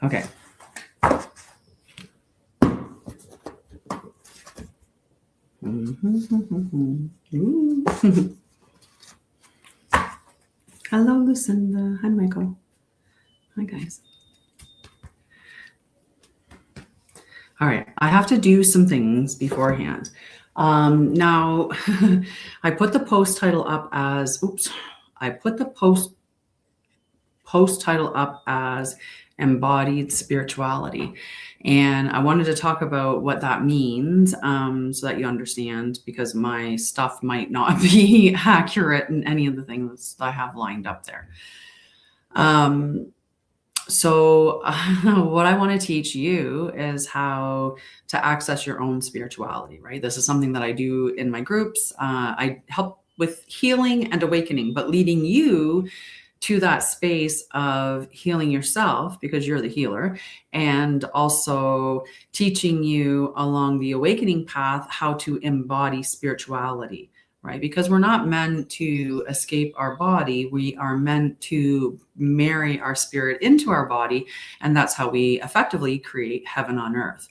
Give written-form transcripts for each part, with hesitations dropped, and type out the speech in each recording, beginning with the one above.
Okay. Hello, Lucinda. Hi, Michael. Hi, guys. All right. I have to do some things beforehand. Now, I put the post title up as, I put the post title up as embodied spirituality. And I wanted to talk about what that means so that you understand, because my stuff might not be accurate in any of the things that I have lined up there. So what I want to teach you is how to access your own spirituality, right? This is something that I do in my groups. I help with healing and awakening, but leading you to that space of healing yourself, because you're the healer, and also teaching you along the awakening path how to embody spirituality, right? Because we're not meant to escape our body. We are meant to marry our spirit into our body, and that's how we effectively create heaven on earth.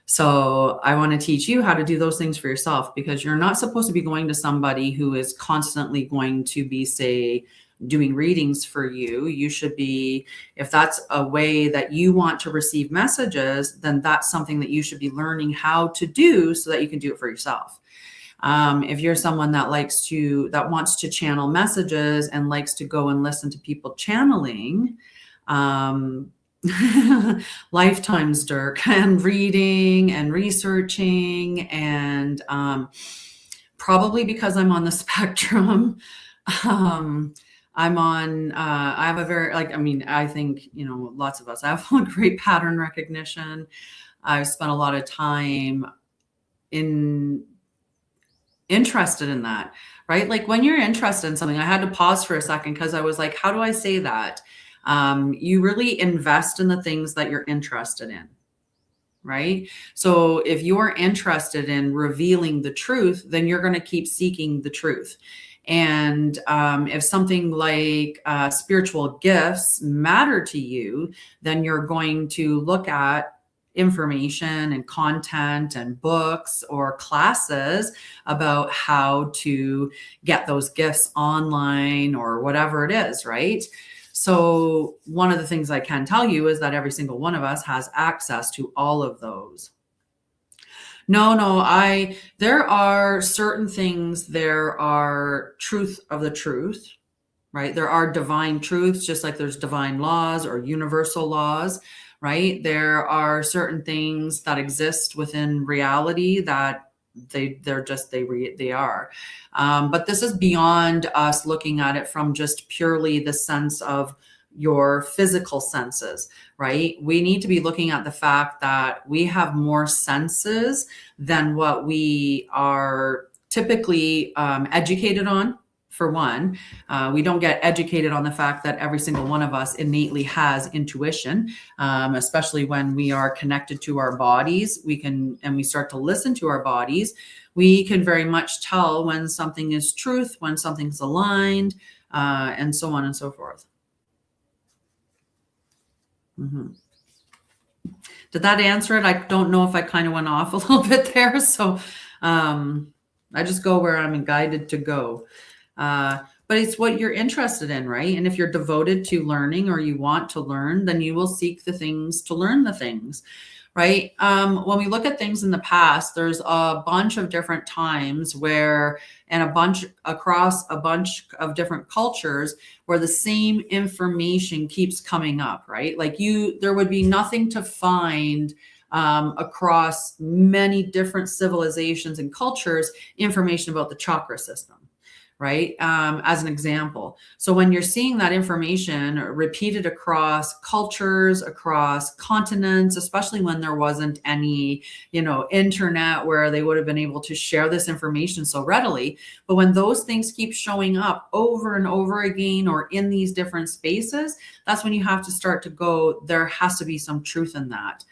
So I want to teach you how to do those things for yourself, because you're not supposed to be going to somebody who is constantly going to be, say, doing readings for you. You should be, if that's a way that you want to receive messages, then that's something that you should be learning how to do so that you can do it for yourself. If you're someone that wants to channel messages and likes to go and listen to people channeling, lifetimes, Dirk, and reading and researching, and probably because I'm on the spectrum, I have a very, I think, lots of us have great pattern recognition. I've spent a lot of time interested in that, right? Like when you're interested in something, I had to pause for a second because I was like, how do I say that? You really invest in the things that you're interested in, right? So if you're interested in revealing the truth, then you're going to keep seeking the truth. And if something like spiritual gifts matter to you, then you're going to look at information and content and books or classes about how to get those gifts online or whatever it is, right? So one of the things I can tell you is that every single one of us has access to all of those. No, there are certain things, there are truth of the truth, right? There are divine truths, just like there's divine laws or universal laws, right? There are certain things that exist within reality that they are. But this is beyond us looking at it from just purely the sense of your physical senses, right? We need to be looking at the fact that we have more senses than what we are typically educated on. For one, we don't get educated on the fact that every single one of us innately has intuition, especially when we are connected to our bodies. We start to listen to our bodies. We can very much tell when something is truth, when something's aligned, and so on and so forth. Mm-hmm. Did that answer it? I don't know if I kind of went off a little bit there. So I just go where I'm guided to go. But it's what you're interested in, right? And if you're devoted to learning or you want to learn, then you will seek the things to learn the things, right? When we look at things in the past, there's a bunch of different times across a bunch of different cultures where the same information keeps coming up, right? Like there would be nothing to find across many different civilizations and cultures, information about the chakra system, right? As an example. So when you're seeing that information repeated across cultures, across continents, especially when there wasn't any, internet where they would have been able to share this information so readily. But when those things keep showing up over and over again, or in these different spaces, that's when you have to start to go, there has to be some truth in that.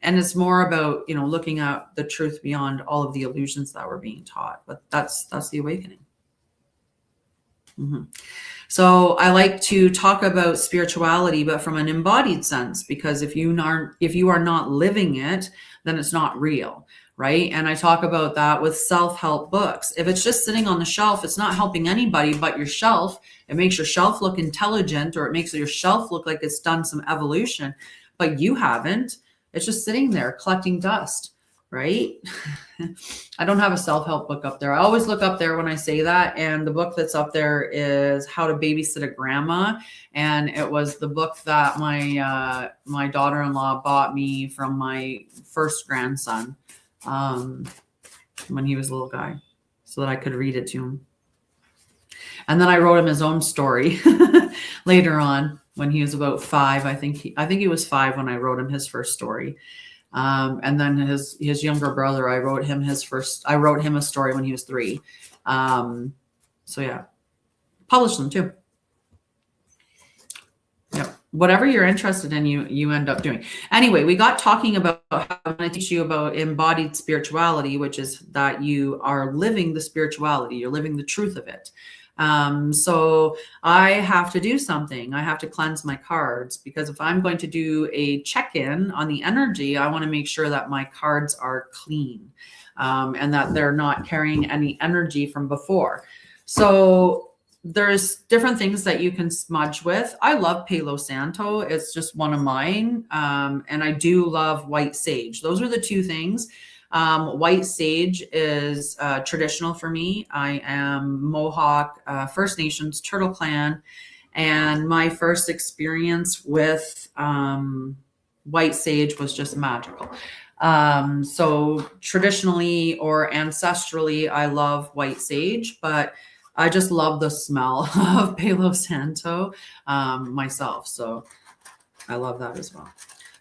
And it's more about, looking at the truth beyond all of the illusions that we're being taught. But that's the awakening. Mhm. So I like to talk about spirituality, but from an embodied sense, because if you are not living it, then it's not real, right? And I talk about that with self-help books. If it's just sitting on the shelf, it's not helping anybody but your shelf. It makes your shelf look intelligent, or it makes your shelf look like it's done some evolution, but you haven't. It's just sitting there collecting dust, right? I don't have a self-help book up there. I always look up there when I say that. And the book that's up there is How to Babysit a Grandma. And it was the book that my daughter-in-law bought me from my first grandson when he was a little guy, so that I could read it to him. And then I wrote him his own story later on when he was about 5. I think he was 5 when I wrote him his first story. And then his younger brother, I wrote him a story when he was 3. So yeah, published them too. Yep. Whatever you're interested in, you end up doing. Anyway, we got talking about how I teach you about embodied spirituality, which is that you are living the spirituality, you're living the truth of it. So I have to do something. I have to cleanse my cards, because if I'm going to do a check-in on the energy, I want to make sure that my cards are clean, and that they're not carrying any energy from before. So there's different things that you can smudge with. I love Palo Santo. It's just one of mine. And I do love white sage. Those are the two things. White sage is traditional for me. I am Mohawk, First Nations, Turtle Clan, and my first experience with white sage was just magical. So traditionally or ancestrally, I love white sage, but I just love the smell of Palo Santo myself. So I love that as well.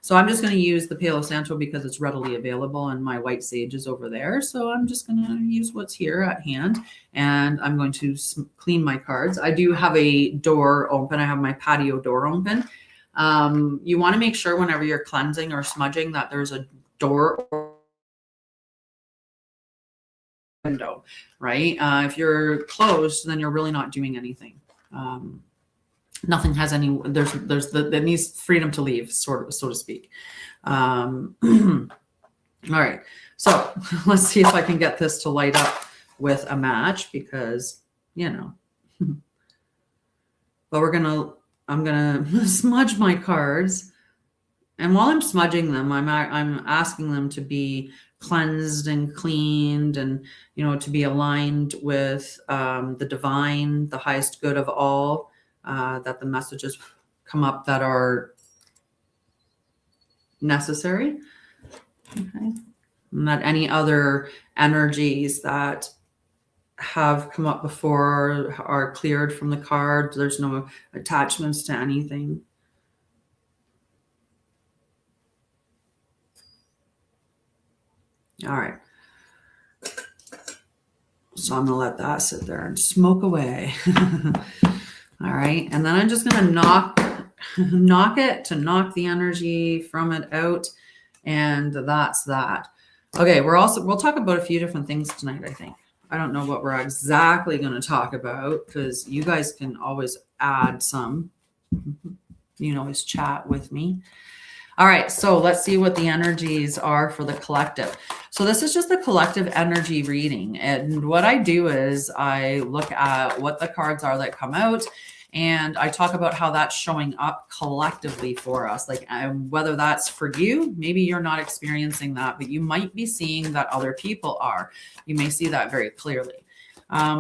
So I'm just going to use the Palo Santo because it's readily available, and my white sage is over there. So I'm just going to use what's here at hand, and I'm going to clean my cards. I do have a door open. I have my patio door open. You want to make sure whenever you're cleansing or smudging that there's a door or window, right? If you're closed, then you're really not doing anything. Nothing has any, that needs freedom to leave, so to speak. All right, so let's see if I can get this to light up with a match, because, but I'm gonna smudge my cards. And while I'm smudging them, I'm asking them to be cleansed and cleaned, and to be aligned with the divine, the highest good of all, that the messages come up that are necessary. Okay. And that any other energies that have come up before are cleared from the card. There's no attachments to anything. All right. So I'm going to let that sit there and smoke away. All right. And then I'm just going to knock the energy from it out. And that's that. Okay. We'll talk about a few different things tonight, I think. I don't know what we're exactly going to talk about, because you guys can always add some. You can always chat with me. All right, so let's see what the energies are for the collective. So this is just a collective energy reading. And what I do is I look at what the cards are that come out, and I talk about how that's showing up collectively for us. Like whether that's for you, maybe you're not experiencing that, but you might be seeing that other people are. You may see that very clearly.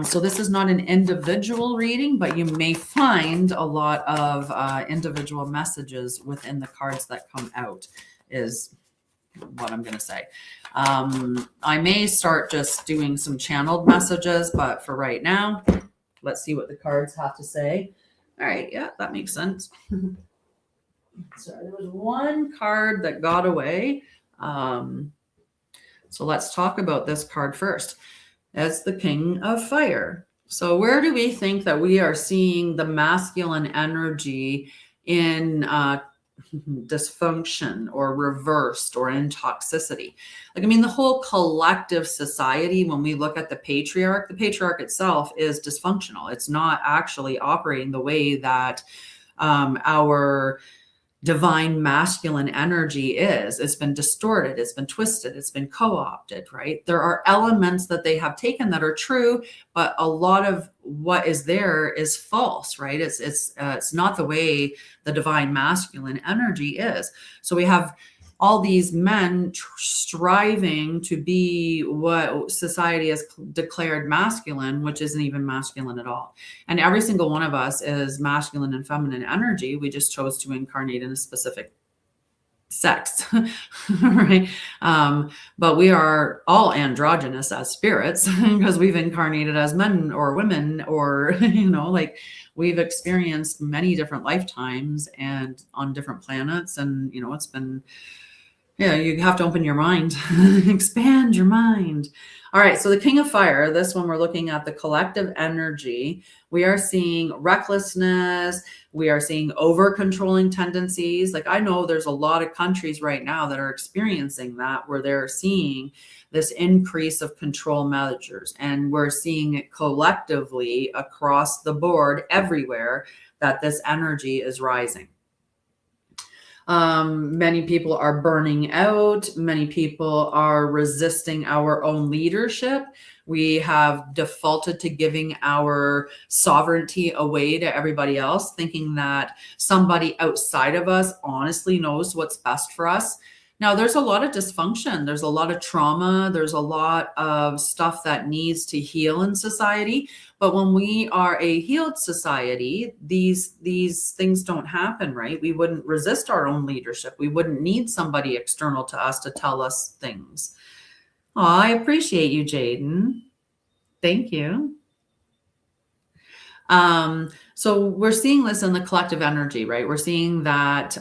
So this is not an individual reading, but you may find a lot of individual messages within the cards that come out, is what I'm going to say. I may start just doing some channeled messages, but for right now, let's see what the cards have to say. All right. Yeah, that makes sense. So there was one card that got away. So let's talk about this card first. It's the King of Fire. So where do we think that we are seeing the masculine energy in dysfunction or reversed or in toxicity. Like, I mean, the whole collective society, when we look at the patriarch itself is dysfunctional. It's not actually operating the way that our divine masculine energy is. It's been distorted, it's been twisted, it's been co-opted, right? There are elements that they have taken that are true, but a lot of what is there is false, right? It's not the way the divine masculine energy is. So we have all these men striving to be what society has declared masculine, which isn't even masculine at all. And every single one of us is masculine and feminine energy. We just chose to incarnate in a specific sex, right? But we are all androgynous as spirits because we've incarnated as men or women, or, like we've experienced many different lifetimes and on different planets. And, it's been, you have to open your mind, expand your mind. All right. So the King of Fire, this one, we're looking at the collective energy. We are seeing recklessness. We are seeing over controlling tendencies. Like, I know there's a lot of countries right now that are experiencing that, where they're seeing this increase of control measures. And we're seeing it collectively across the board everywhere that this energy is rising. Many people are burning out. Many people are resisting our own leadership. We have defaulted to giving our sovereignty away to everybody else, thinking that somebody outside of us honestly knows what's best for us. Now, there's a lot of dysfunction. There's a lot of trauma. There's a lot of stuff that needs to heal in society. But when we are a healed society, these things don't happen, right? We wouldn't resist our own leadership. We wouldn't need somebody external to us to tell us things. Oh, I appreciate you, Jaden. Thank you. So we're seeing this in the collective energy, right? We're seeing that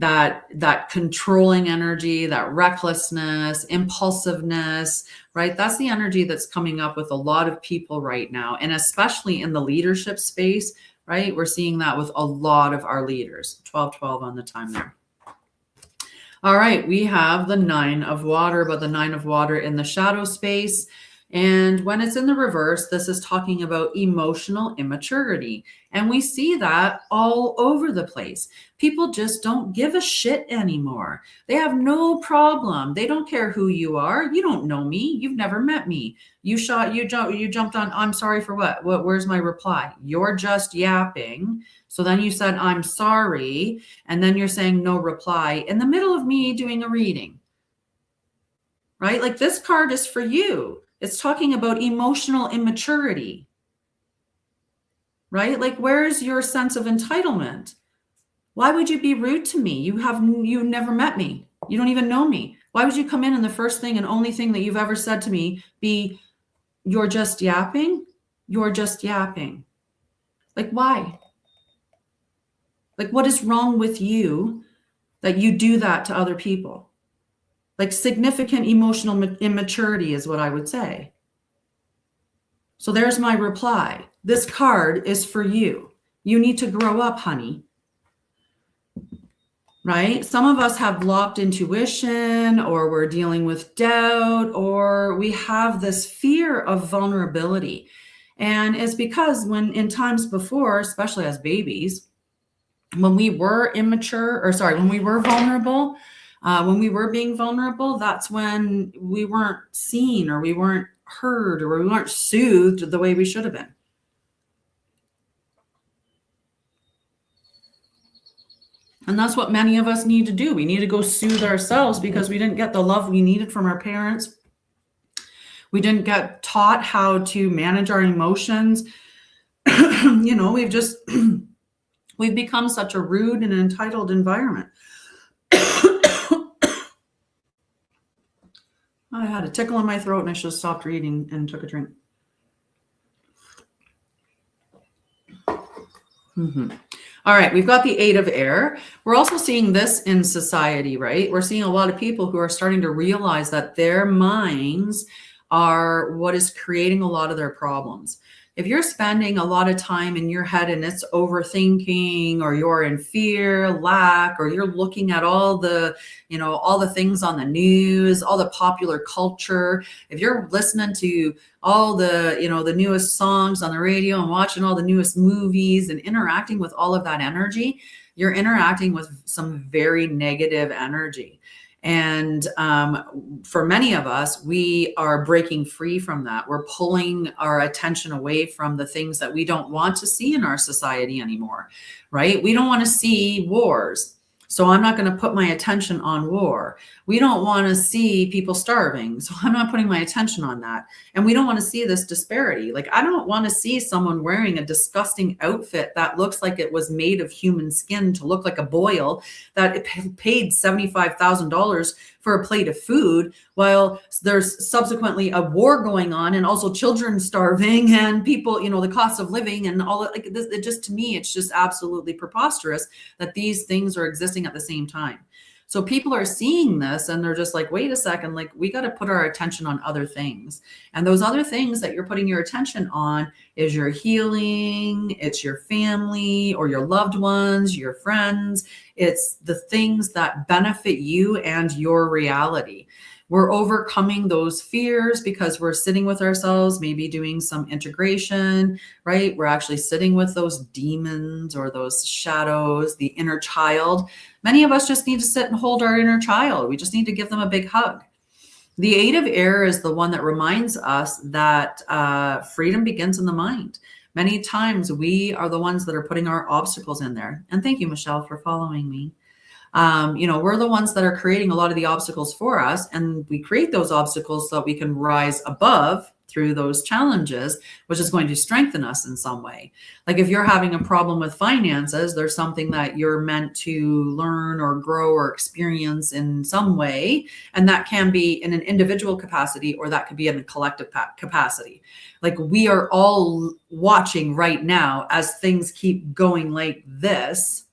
that controlling energy, that recklessness, impulsiveness, right? That's the energy that's coming up with a lot of people right now, and especially in the leadership space, right? We're seeing that with a lot of our leaders. 12 on the time there. All right, we have the 9 of water, but the 9 of water in the shadow space. And when it's in the reverse, this is talking about emotional immaturity. And we see that all over the place. People just don't give a shit anymore. They have no problem. They don't care who you are. You don't know me. You've never met me. You jumped on, I'm sorry for what? Where's my reply? You're just yapping. So then you said, I'm sorry. And then you're saying no reply in the middle of me doing a reading, right? Like, this card is for you. It's talking about emotional immaturity, right? Like, where's your sense of entitlement? Why would you be rude to me? You never met me. You don't even know me. Why would you come in and the first thing and only thing that you've ever said to me be, you're just yapping? You're just yapping. Like, why? Like, what is wrong with you that you do that to other people? Like, significant emotional immaturity is what I would say. So there's my reply. This card is for you. You need to grow up, honey. Right? Some of us have blocked intuition, or we're dealing with doubt, or we have this fear of vulnerability. And it's because when in times before, especially as babies, when we were when we were vulnerable, when we were being vulnerable, that's when we weren't seen, or we weren't heard, or we weren't soothed the way we should have been. And that's what many of us need to do. We need to go soothe ourselves because we didn't get the love we needed from our parents. We didn't get taught how to manage our emotions. We've become such a rude and entitled environment. I had a tickle in my throat and I should have stopped reading and took a drink. All right, we've got the 8 of air. We're also seeing this in society, right? We're seeing a lot of people who are starting to realize that their minds are what is creating a lot of their problems. if you're spending a lot of time in your head and it's overthinking, or you're in fear, lack, or you're looking at all the, all the things on the news, all the popular culture, if you're listening to all the, the newest songs on the radio and watching all the newest movies and interacting with all of that energy, you're interacting with some very negative energy. And for many of us, we are breaking free from that. We're pulling our attention away from the things that we don't want to see in our society anymore, right? We don't want to see wars. So I'm not going to put my attention on war. We don't want to see people starving. So I'm not putting my attention on that. And we don't want to see this disparity. Like, I don't want to see someone wearing a disgusting outfit that looks like it was made of human skin to look like a boil, that it paid $75,000 for a plate of food, while there's subsequently a war going on and also children starving and people, the cost of living and all like this. It just, to me, it's just absolutely preposterous that these things are existing at the same time. So people are seeing this and they're just like, wait a second, like, we got to put our attention on other things. And those other things that you're putting your attention on is your healing, it's your family or your loved ones, your friends. It's the things that benefit you and your reality. We're overcoming those fears because we're sitting with ourselves, maybe doing some integration, right? We're actually sitting with those demons or those shadows, the inner child. Many of us just need to sit and hold our inner child. We just need to give them a big hug. The Eight of Air is the one that reminds us that freedom begins in the mind. Many times we are the ones that are putting our obstacles in there. And thank you, Michelle, for following me. We're the ones that are creating a lot of the obstacles for us, and we create those obstacles so that we can rise above through those challenges, which is going to strengthen us in some way. Like if you're having a problem with finances, there's something that you're meant to learn or grow or experience in some way. And that can be in an individual capacity, or that could be in a collective capacity. Like we are all watching right now as things keep going like this.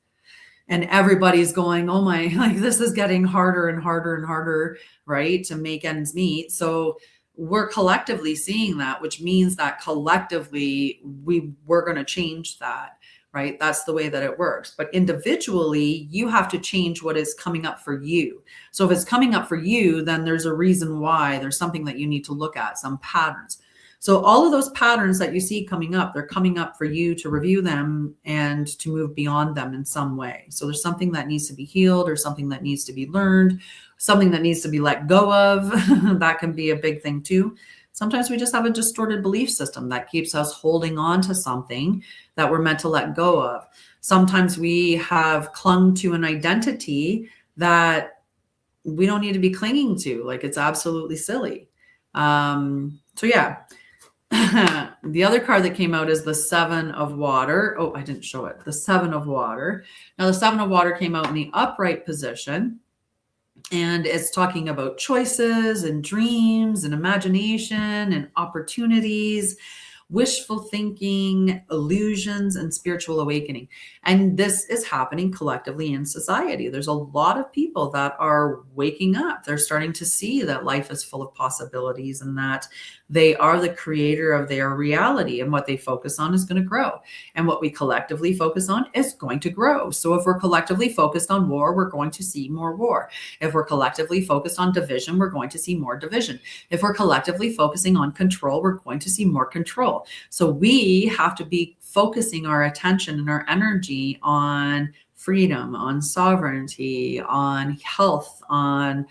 And everybody's going, oh my, like this is getting harder and harder and harder, right, to make ends meet. So we're collectively seeing that, which means that collectively we're going to change that, right? That's the way that it works. But individually, you have to change what is coming up for you. So if it's coming up for you, then there's a reason why. There's something that you need to look at, some patterns. So all of those patterns that you see coming up, they're coming up for you to review them and to move beyond them in some way. So there's something that needs to be healed, or something that needs to be learned, something that needs to be let go of. That can be a big thing too. Sometimes we just have a distorted belief system that keeps us holding on to something that we're meant to let go of. Sometimes we have clung to an identity that we don't need to be clinging to. Like it's absolutely silly. So yeah. The other card that came out is the Seven of Water. Oh, I didn't show it. The Seven of Water. Now, the Seven of Water came out in the upright position, and it's talking about choices and dreams and imagination and opportunities, wishful thinking, illusions, and spiritual awakening. And this is happening collectively in society. There's a lot of people that are waking up. They're starting to see that life is full of possibilities and that they are the creator of their reality, and what they focus on is going to grow. And what we collectively focus on is going to grow. So if we're collectively focused on war, we're going to see more war. If we're collectively focused on division, we're going to see more division. If we're collectively focusing on control, we're going to see more control. So we have to be focusing our attention and our energy on freedom, on sovereignty, on health, on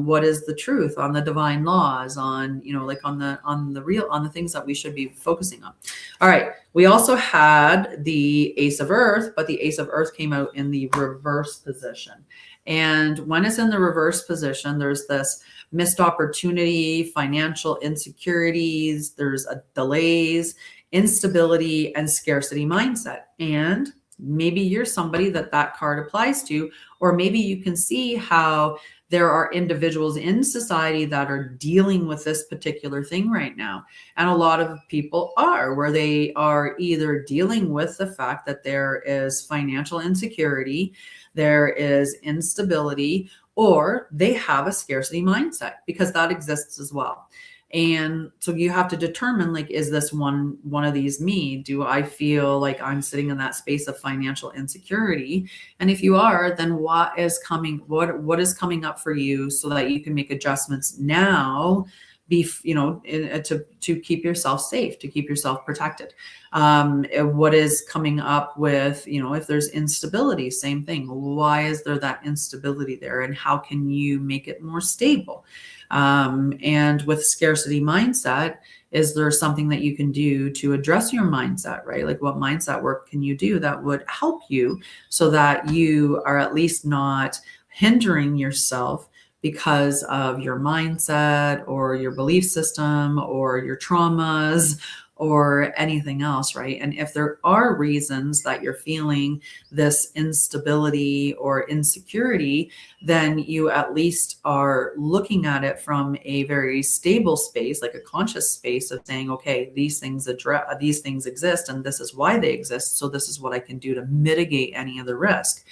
what is the truth, on the divine laws, on, like on the things that we should be focusing on. All right. We also had the Ace of Earth, but the Ace of Earth came out in the reverse position. And when it's in the reverse position, there's this missed opportunity, financial insecurities, there's delays, instability, and scarcity mindset. And maybe you're somebody that card applies to, or maybe you can see how there are individuals in society that are dealing with this particular thing right now. And a lot of people are, where they are either dealing with the fact that there is financial insecurity, there is instability, or they have a scarcity mindset, because that exists as well. And so you have to determine, like, is this one of these me? Do I feel like I'm sitting in that space of financial insecurity? And if you are, then what is coming up for you so that you can make adjustments now, to keep yourself safe, to keep yourself protected. What is coming up with, if there's instability, same thing. Why is there that instability there, and how can you make it more stable? And with scarcity mindset, is there something that you can do to address your mindset, right? Like, what mindset work can you do that would help you so that you are at least not hindering yourself because of your mindset or your belief system or your traumas or anything else, right? And if there are reasons that you're feeling this instability or insecurity, then you at least are looking at it from a very stable space, like a conscious space of saying, okay, these things exist, and this is why they exist. So this is what I can do to mitigate any of the risk,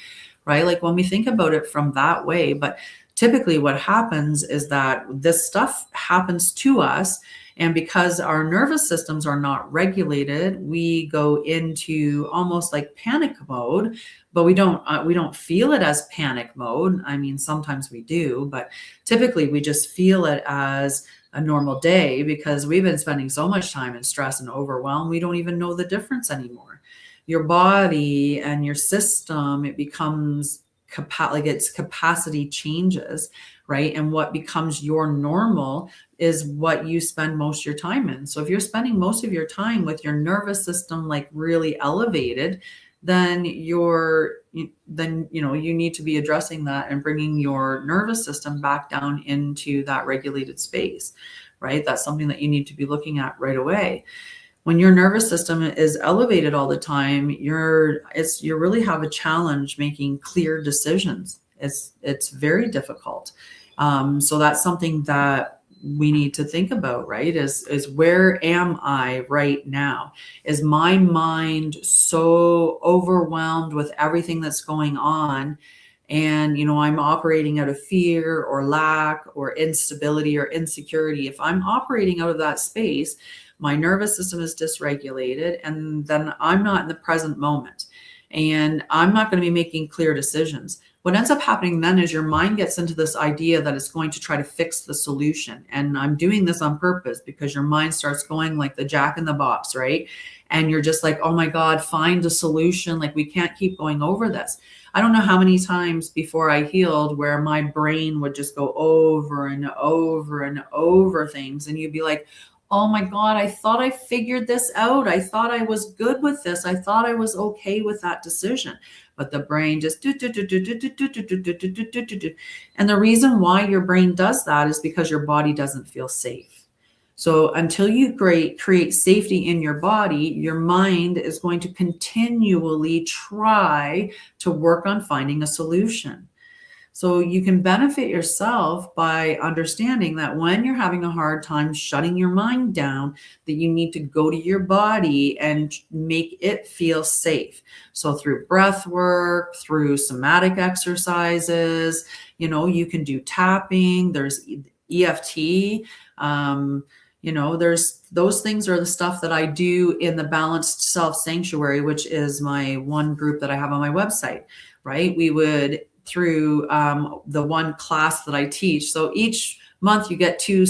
right? Like, when we think about it from that way, but typically what happens is that this stuff happens to us, and because our nervous systems are not regulated, we go into almost like panic mode, but we don't feel it as panic mode. I mean, sometimes we do, but typically we just feel it as a normal day because we've been spending so much time in stress and overwhelm, we don't even know the difference anymore. Your body and your system, it becomes like its capacity changes, right? And what becomes your normal is what you spend most of your time in. So if you're spending most of your time with your nervous system like really elevated, then you need to be addressing that and bringing your nervous system back down into that regulated space, right? That's something that you need to be looking at right away. When your nervous system is elevated all the time, you really have a challenge making clear decisions. It's very difficult. So that's something that we need to think about, right? Is where am I right now? Is my mind so overwhelmed with everything that's going on? And, I'm operating out of fear or lack or instability or insecurity. If I'm operating out of that space, my nervous system is dysregulated, and then I'm not in the present moment, and I'm not going to be making clear decisions. What ends up happening then is your mind gets into this idea that it's going to try to fix the solution. And I'm doing this on purpose because your mind starts going like the Jack in the Box, right? And you're just like, oh my God, find a solution. Like, we can't keep going over this. I don't know how many times before I healed where my brain would just go over and over and over things. And you'd be like, oh my God, I thought I figured this out. I thought I was good with this. I thought I was okay with that decision. But the brain just and the reason why your brain does that is because your body doesn't feel safe. So until you create safety in your body, your mind is going to continually try to work on finding a solution. So you can benefit yourself by understanding that when you're having a hard time shutting your mind down, that you need to go to your body and make it feel safe. So through breath work, through somatic exercises, you can do tapping, there's EFT, there's those things are the stuff that I do in the Balanced Self Sanctuary, which is my one group that I have on my website, right? We would through the one class that I teach. So each month you get two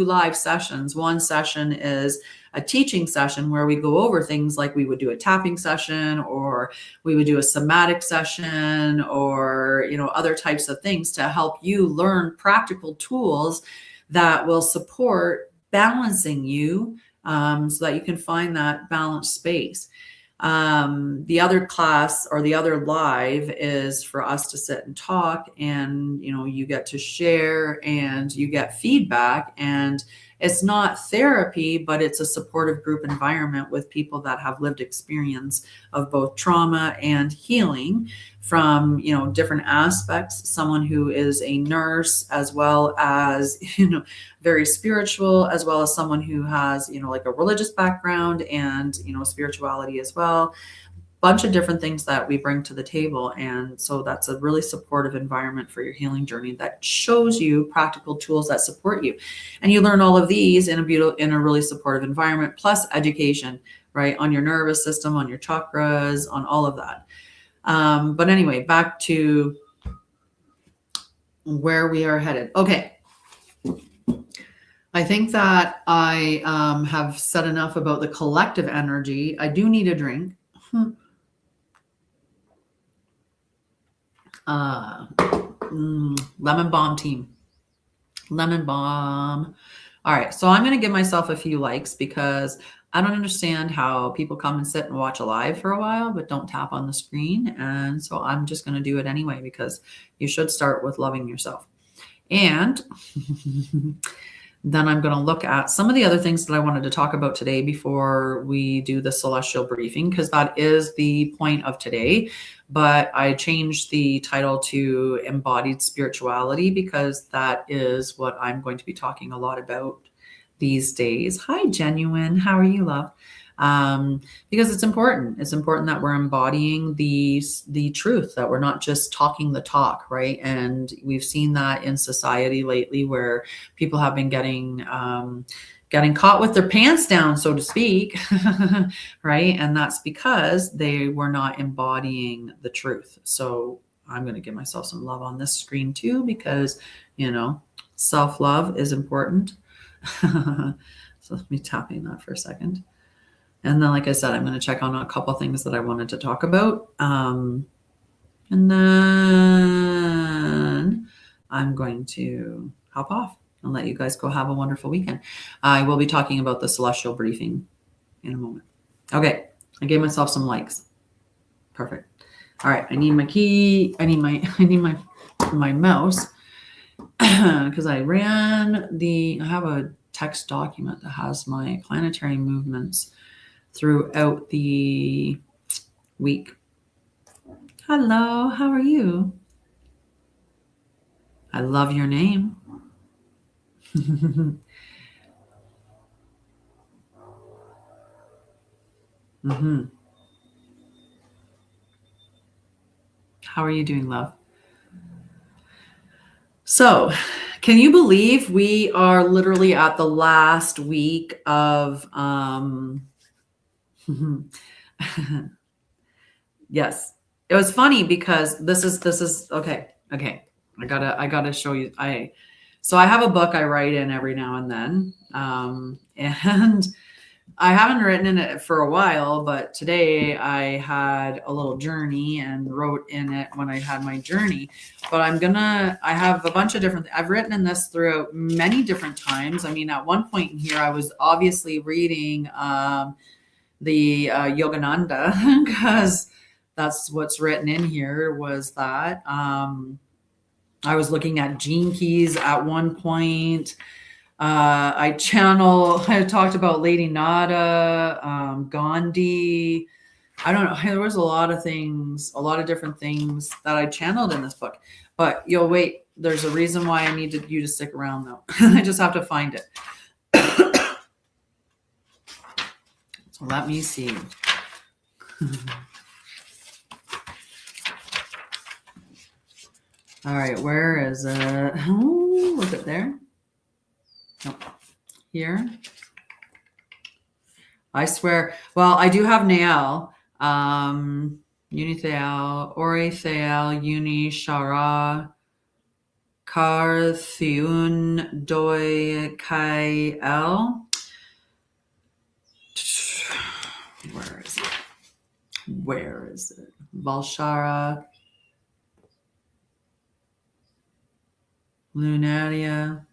live sessions. One session is a teaching session where we go over things like we would do a tapping session, or we would do a somatic session, or other types of things to help you learn practical tools that will support balancing you, so that you can find that balanced space. The other class or the other live is for us to sit and talk, and you get to share and you get feedback, and it's not therapy, but it's a supportive group environment with people that have lived experience of both trauma and healing from different aspects. Someone who is a nurse, as well as very spiritual, as well as someone who has like a religious background and spirituality as well. bunch of different things that we bring to the table. And so that's a really supportive environment for your healing journey that shows you practical tools that support you. And you learn all of these in a really supportive environment, plus education, right? On your nervous system, on your chakras, on all of that. But anyway, back to where we are headed. Okay. I think that I have said enough about the collective energy. I do need a drink. Lemon Balm team. Lemon Balm. All right. So I'm going to give myself a few likes because I don't understand how people come and sit and watch a live for a while, but don't tap on the screen. And so I'm just going to do it anyway, because you should start with loving yourself. And then I'm going to look at some of the other things that I wanted to talk about today before we do the celestial briefing, because that is the point of today. But I changed the title to embodied spirituality because that is what I'm going to be talking a lot about these days. Hi, Genuine. How are you, love? Because it's important. It's important that we're embodying the truth, that we're not just talking the talk, right? And we've seen that in society lately, where people have been getting caught with their pants down, so to speak, right? And that's because they were not embodying the truth. So I'm going to give myself some love on this screen too, because, self-love is important. So let me tapping that for a second. And then, like I said, I'm going to check on a couple things that I wanted to talk about. And then I'm going to hop off and let you guys go have a wonderful weekend. I will be talking about the celestial briefing in a moment. Okay. I gave myself some likes. Perfect. All right. I need my key. I need my mouse because I have a text document that has my planetary movements throughout the week. Hello, how are you? I love your name. How are you doing, love? So, can you believe we are literally at the last week of yes. It was funny because this is okay. I gotta show you. So I have a book I write in every now and then. And I haven't written in it for a while, but today I had a little journey and wrote in it when I had my journey. But I have a bunch of I've written in this throughout many different times. I mean, at one point in here, I was obviously reading the Yogananda, because that's what's written in here, was that I was looking at gene keys at one point. I talked about Lady Nada, Gandhi. I don't know. There was a lot of different things that I channeled in this book. But you'll wait. There's a reason why I needed you to stick around, though. I just have to find it. So let me see. All right, where is it? Oh, was it there? Nope. Here. I swear. Well, I do have Nael, Unithael, Orithael, Uni, Sha'Ryah, Carthiun, Doi, Kai, El. Where is it? Valshara, Lunaria.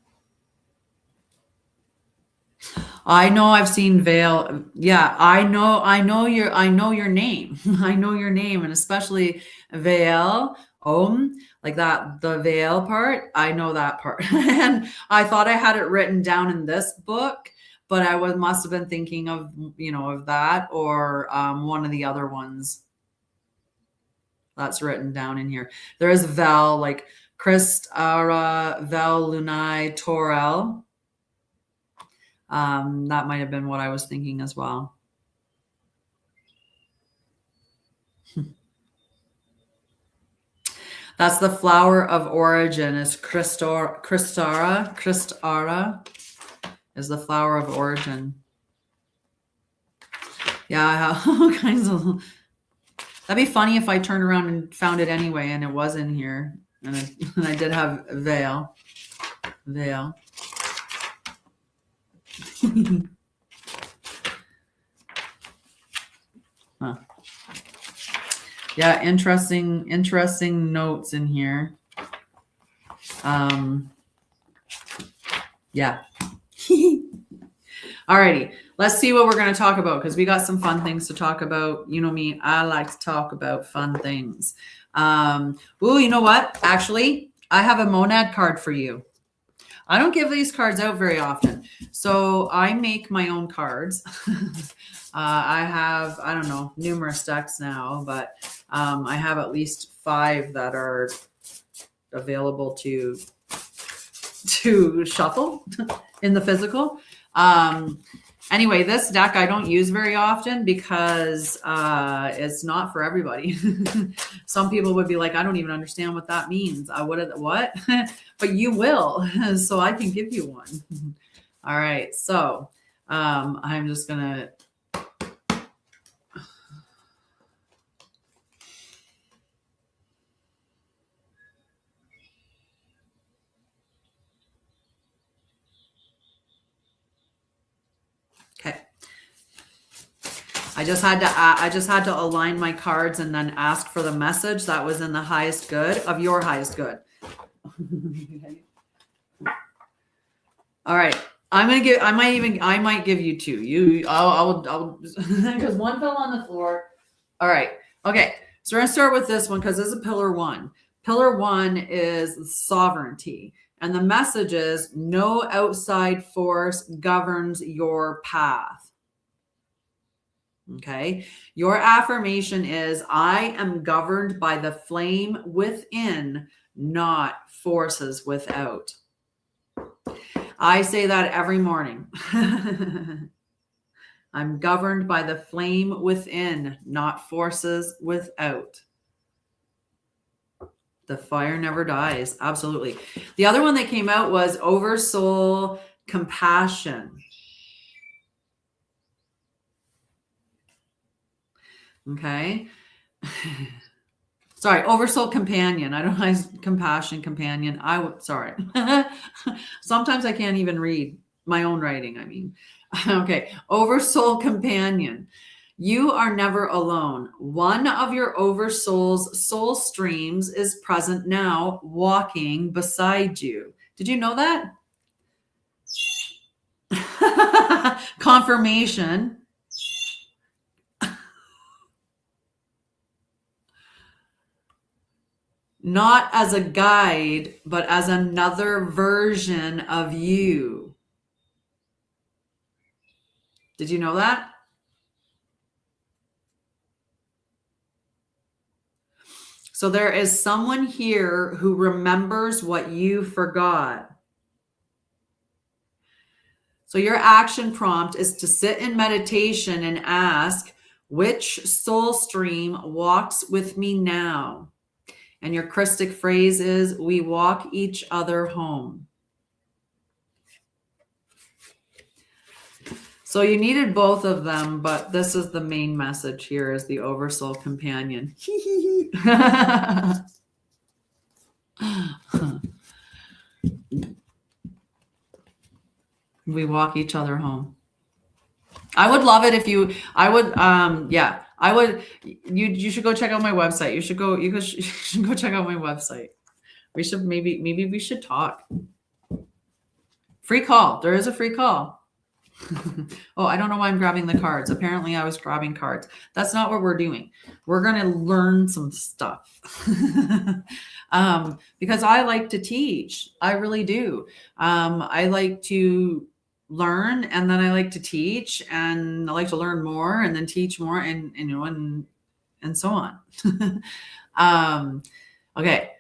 I know I've seen Veil. Yeah, I know your name. I know your name, and especially Veil. Like that, the veil part. I know that part. And I thought I had it written down in this book, but I must have been thinking of, of that, or one of the other ones that's written down in here. There is Vel, like Christ, Ara, Vel, Lunai, Torel. That might have been what I was thinking as well. That's the flower of origin is Christara is the flower of origin. Yeah, I have all kinds of. That'd be funny if I turned around and found it anyway, and it was in here, and I did have veil. Huh. Yeah, interesting notes in here. Yeah. Alrighty, let's see what we're going to talk about, because we got some fun things to talk about. You know me, I like to talk about fun things. You know what? Actually, I have a monad card for you. I don't give these cards out very often, so I make my own cards. I have, I don't know, numerous decks now, but I have at least 5 that are available to shuffle in the physical. Anyway, this deck I don't use very often because it's not for everybody. Some people would be like, I don't even understand what that means. What? But you will, so I can give you one. All right, so I'm just gonna. Okay. I just had to align my cards and then ask for the message that was in the highest good of your highest good. All right. I might give you 2. I'll because one fell on the floor. All right. Okay. So we're going to start with this one because this is pillar 1. Pillar 1 is sovereignty. And the message is no outside force governs your path. Okay. Your affirmation is I am governed by the flame within, not forces without. I say that every morning. I'm governed by the flame within, not forces without. The fire never dies. Absolutely. The other one that came out was oversoul compassion. Okay. Sorry, oversoul companion. I don't know, compassion companion. Sorry. Sometimes I can't even read my own writing. I mean, okay. Oversoul companion. You are never alone. One of your oversoul's soul streams is present now, walking beside you. Did you know that? Confirmation. Not as a guide, but as another version of you. Did you know that? So there is someone here who remembers what you forgot. So your action prompt is to sit in meditation and ask, which soul stream walks with me now? And your Christic phrase is, we walk each other home. So you needed both of them, but this is the main message here is the oversoul companion. We walk each other home. I would love it if you, you should go check out my website. You should go check out my website. Maybe we should talk. Free call. There is a free call. Oh, I don't know why I'm grabbing the cards. Apparently I was grabbing cards. That's not what we're doing. We're going to learn some stuff. Because I like to teach. I really do. I like to learn, and then I like to teach, and I like to learn more and then teach more, and so on. Okay.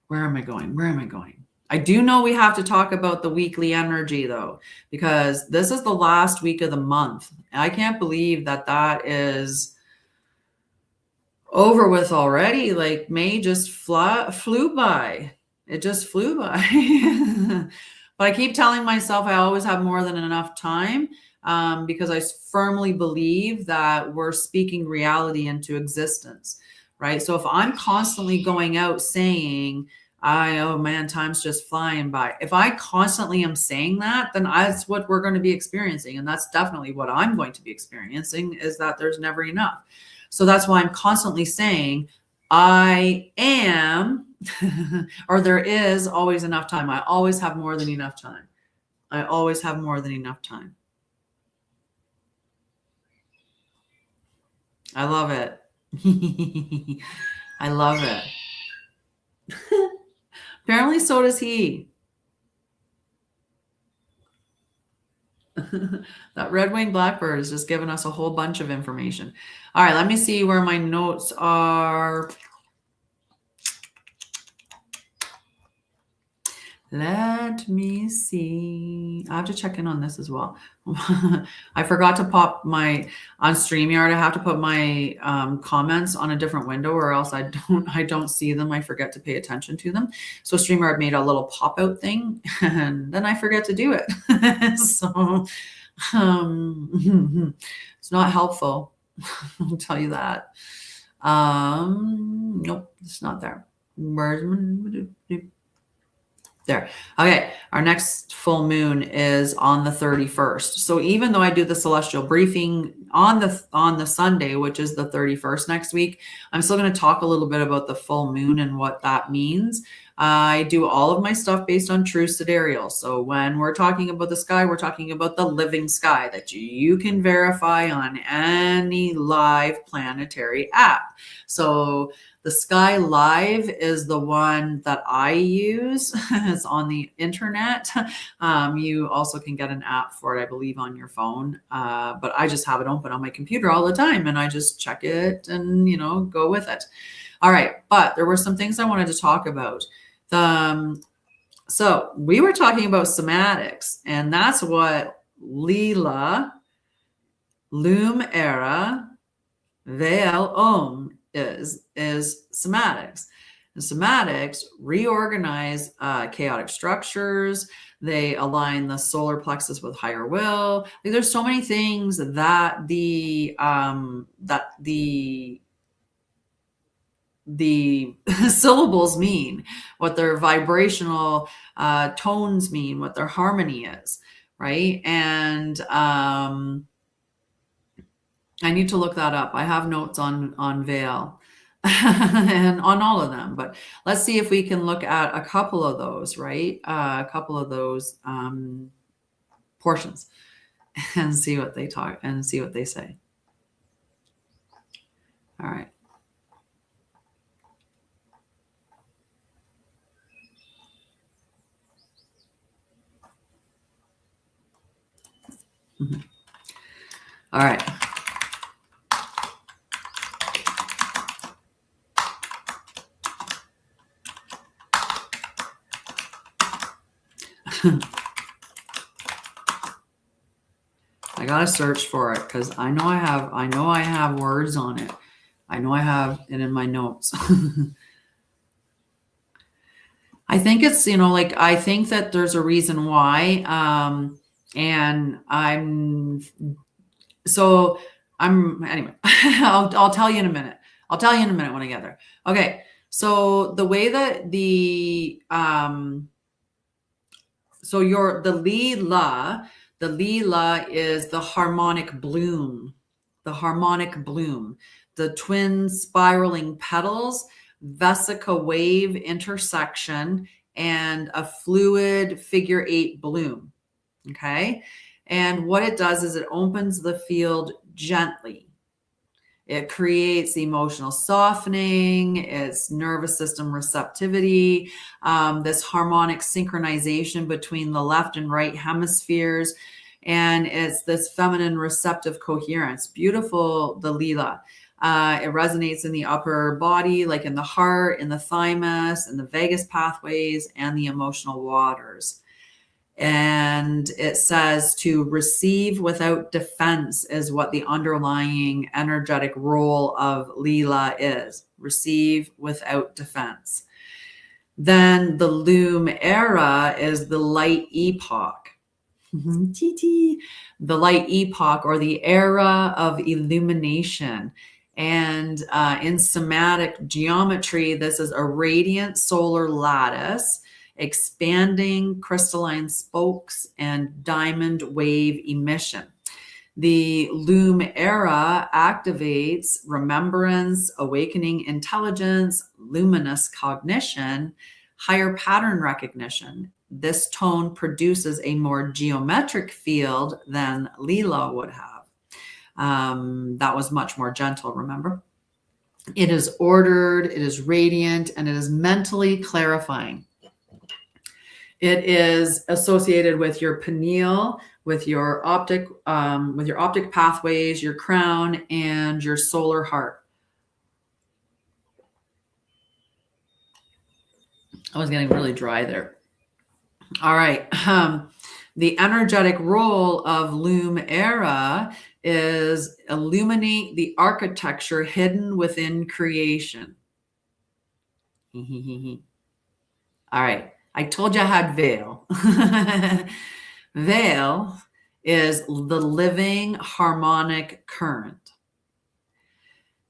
Where am I going? I do know we have to talk about the weekly energy though, because this is the last week of the month. I can't believe that is over with already. Like May just flew by. It just flew by. But I keep telling myself I always have more than enough time, because I firmly believe that we're speaking reality into existence, right? So if I'm constantly going out saying, oh man, time's just flying by. If I constantly am saying that, then that's what we're going to be experiencing. And that's definitely what I'm going to be experiencing, is that there's never enough. So that's why I'm constantly saying, I am, or there is always enough time. I always have more than enough time. I always have more than enough time. I love it. I love it. Apparently, so does he. That red-winged blackbird is just giving us a whole bunch of information. All right, let me see where my notes are. Let me see. I have to check in on this as well. I forgot to pop on StreamYard. I have to put my comments on a different window, or else I don't see them. I forget to pay attention to them. So StreamYard made a little pop out thing, and then I forget to do it. So it's not helpful. I'll tell you that. Nope, it's not there. There. Okay. Our next full moon is on the 31st. So even though I do the celestial briefing on the Sunday, which is the 31st next week, I'm still going to talk a little bit about the full moon and what that means. I do all of my stuff based on true sidereal. So when we're talking about the sky, we're talking about the living sky that you can verify on any live planetary app. So the Sky Live is the one that I use. It's on the internet. You also can get an app for it, I believe, on your phone. But I just have it open on my computer all the time, and I just check it and, go with it. All right. But there were some things I wanted to talk about. So we were talking about somatics, and that's what Lila, Lum Era, Veil Om is somatics. And somatics reorganize chaotic structures. They align the solar plexus with higher will. Like, there's so many things that the syllables mean, what their vibrational tones mean, what their harmony is, right? And I need to look that up. I have notes on Veil and on all of them, but let's see if we can look at a couple of those, right? A couple of those portions and see what they talk and see what they say. All right. Mm-hmm. All right. I gotta search for it because I know I have words on it. I know I have it in my notes. I think it's, I think that there's a reason why. And anyway, I'll tell you in a minute. I'll tell you in a minute when I get there. Okay. So the way that the Lila is the harmonic bloom, the twin spiraling petals, vesica wave intersection, and a fluid figure 8 bloom. Okay. And what it does is it opens the field gently. It creates emotional softening, it's nervous system receptivity, this harmonic synchronization between the left and right hemispheres, and it's this feminine receptive coherence. Beautiful, the Lila. It resonates in the upper body, like in the heart, in the thymus, in the vagus pathways, and the emotional waters. And it says to receive without defense is what the underlying energetic role of Leela is. Receive without defense. Then the Loom era is the light epoch. The light epoch, or the era of illumination. And in somatic geometry, this is a radiant solar lattice, expanding crystalline spokes, and diamond wave emission. The Loom era activates remembrance, awakening intelligence, luminous cognition, higher pattern recognition. This tone produces a more geometric field than Leela would have. That was much more gentle, remember? It is ordered, it is radiant, and it is mentally clarifying. It is associated with your pineal, with your optic pathways, your crown, and your solar heart. I was getting really dry there. All right. The energetic role of Loom era is illuminate the architecture hidden within creation. All right. I told you I had veil. Veil is the living harmonic current.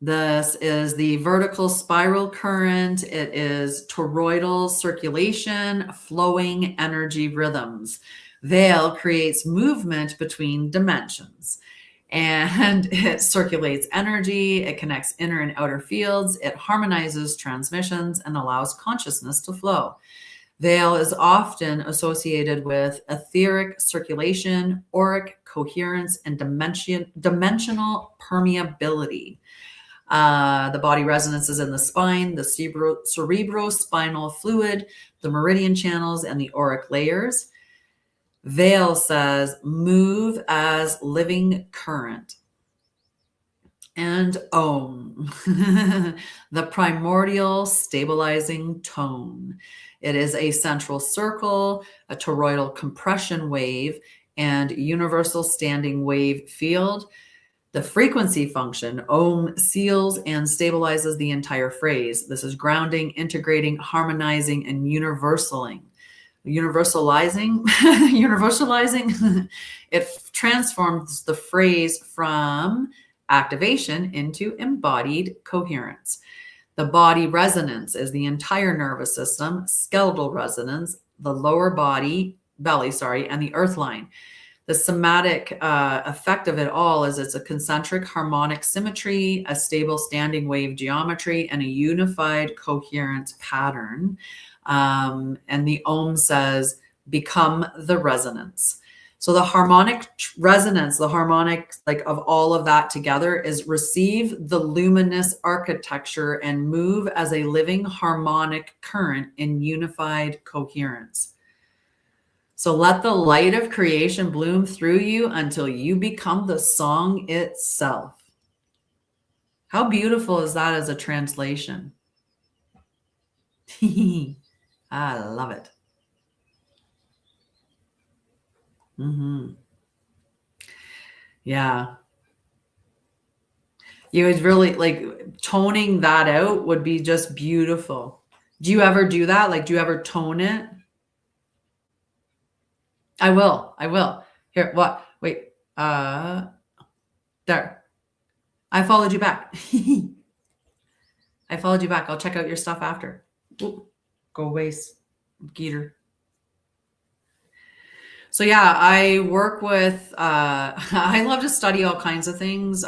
This is the vertical spiral current. It is toroidal circulation, flowing energy rhythms. Veil creates movement between dimensions, and it circulates energy. It connects inner and outer fields. It harmonizes transmissions and allows consciousness to flow. Veil is often associated with etheric circulation, auric coherence, and dimensional permeability. The body resonances in the spine, the cerebrospinal fluid, the meridian channels, and the auric layers. Veil says, move as living current. And Om, the primordial stabilizing tone. It is a central circle, a toroidal compression wave, and universal standing wave field. The frequency function, Om, seals and stabilizes the entire phrase. This is grounding, integrating, harmonizing, and universalizing. It transforms the phrase from activation into embodied coherence. The body resonance is the entire nervous system, skeletal resonance, the lower belly, and the earth line. The somatic effect of it all is it's a concentric harmonic symmetry, a stable standing wave geometry, and a unified coherent pattern. And the Om says, become the resonance. So the harmonic resonance, the harmonic of all of that together is receive the luminous architecture and move as a living harmonic current in unified coherence. So let the light of creation bloom through you until you become the song itself. How beautiful is that as a translation? I love it. Yeah. You would really toning that out would be just beautiful. Do you ever do that? Do you ever tone it? I will. Here, what? Wait. There. I followed you back. I followed you back. I'll check out your stuff after. Ooh, go away, Geeter. So yeah, I work with, I love to study all kinds of things.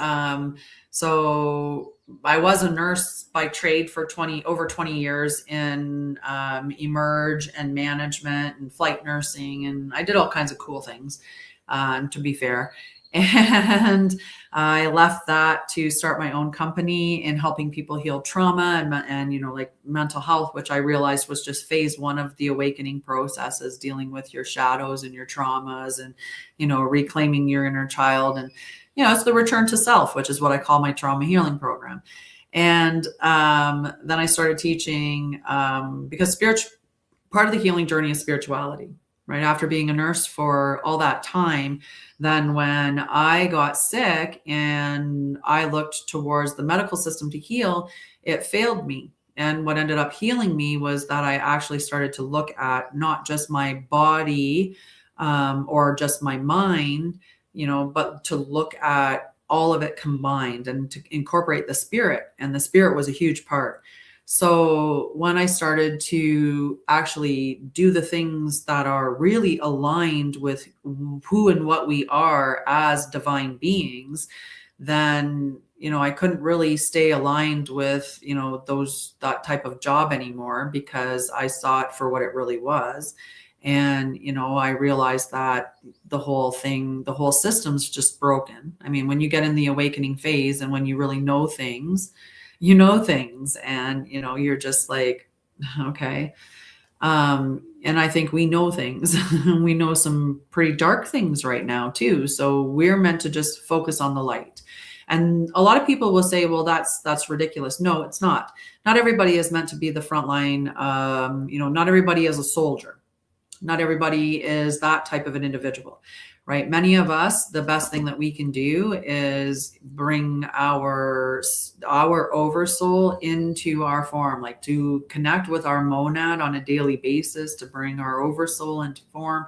So I was a nurse by trade for over 20 years in emerge and management and flight nursing. And I did all kinds of cool things, to be fair. And I left that to start my own company in helping people heal trauma and mental health, which I realized was just phase one of the awakening processes, dealing with your shadows and your traumas and, reclaiming your inner child. And, it's the return to self, which is what I call my trauma healing program. And then I started teaching because part of the healing journey is spirituality. right? After being a nurse for all that time, then when I got sick and I looked towards the medical system to heal, it failed me. And what ended up healing me was that I actually started to look at not just my body or just my mind, but to look at all of it combined and to incorporate the spirit. And the spirit was a huge part. So when I started to actually do the things that are really aligned with who and what we are as divine beings, then I couldn't really stay aligned with that type of job anymore, because I saw it for what it really was. And I realized that the whole system's just broken. I mean, when you get in the awakening phase and when you really know things, and you're just like, okay. And I think we know things. We know some pretty dark things right now too. So we're meant to just focus on the light. And a lot of people will say, well, that's ridiculous. No, it's not. Not everybody is meant to be the front line. Not everybody is a soldier. Not everybody is that type of an individual, right? Many of us, the best thing that we can do is bring our oversoul into our form, like to connect with our monad on a daily basis, to bring our oversoul into form,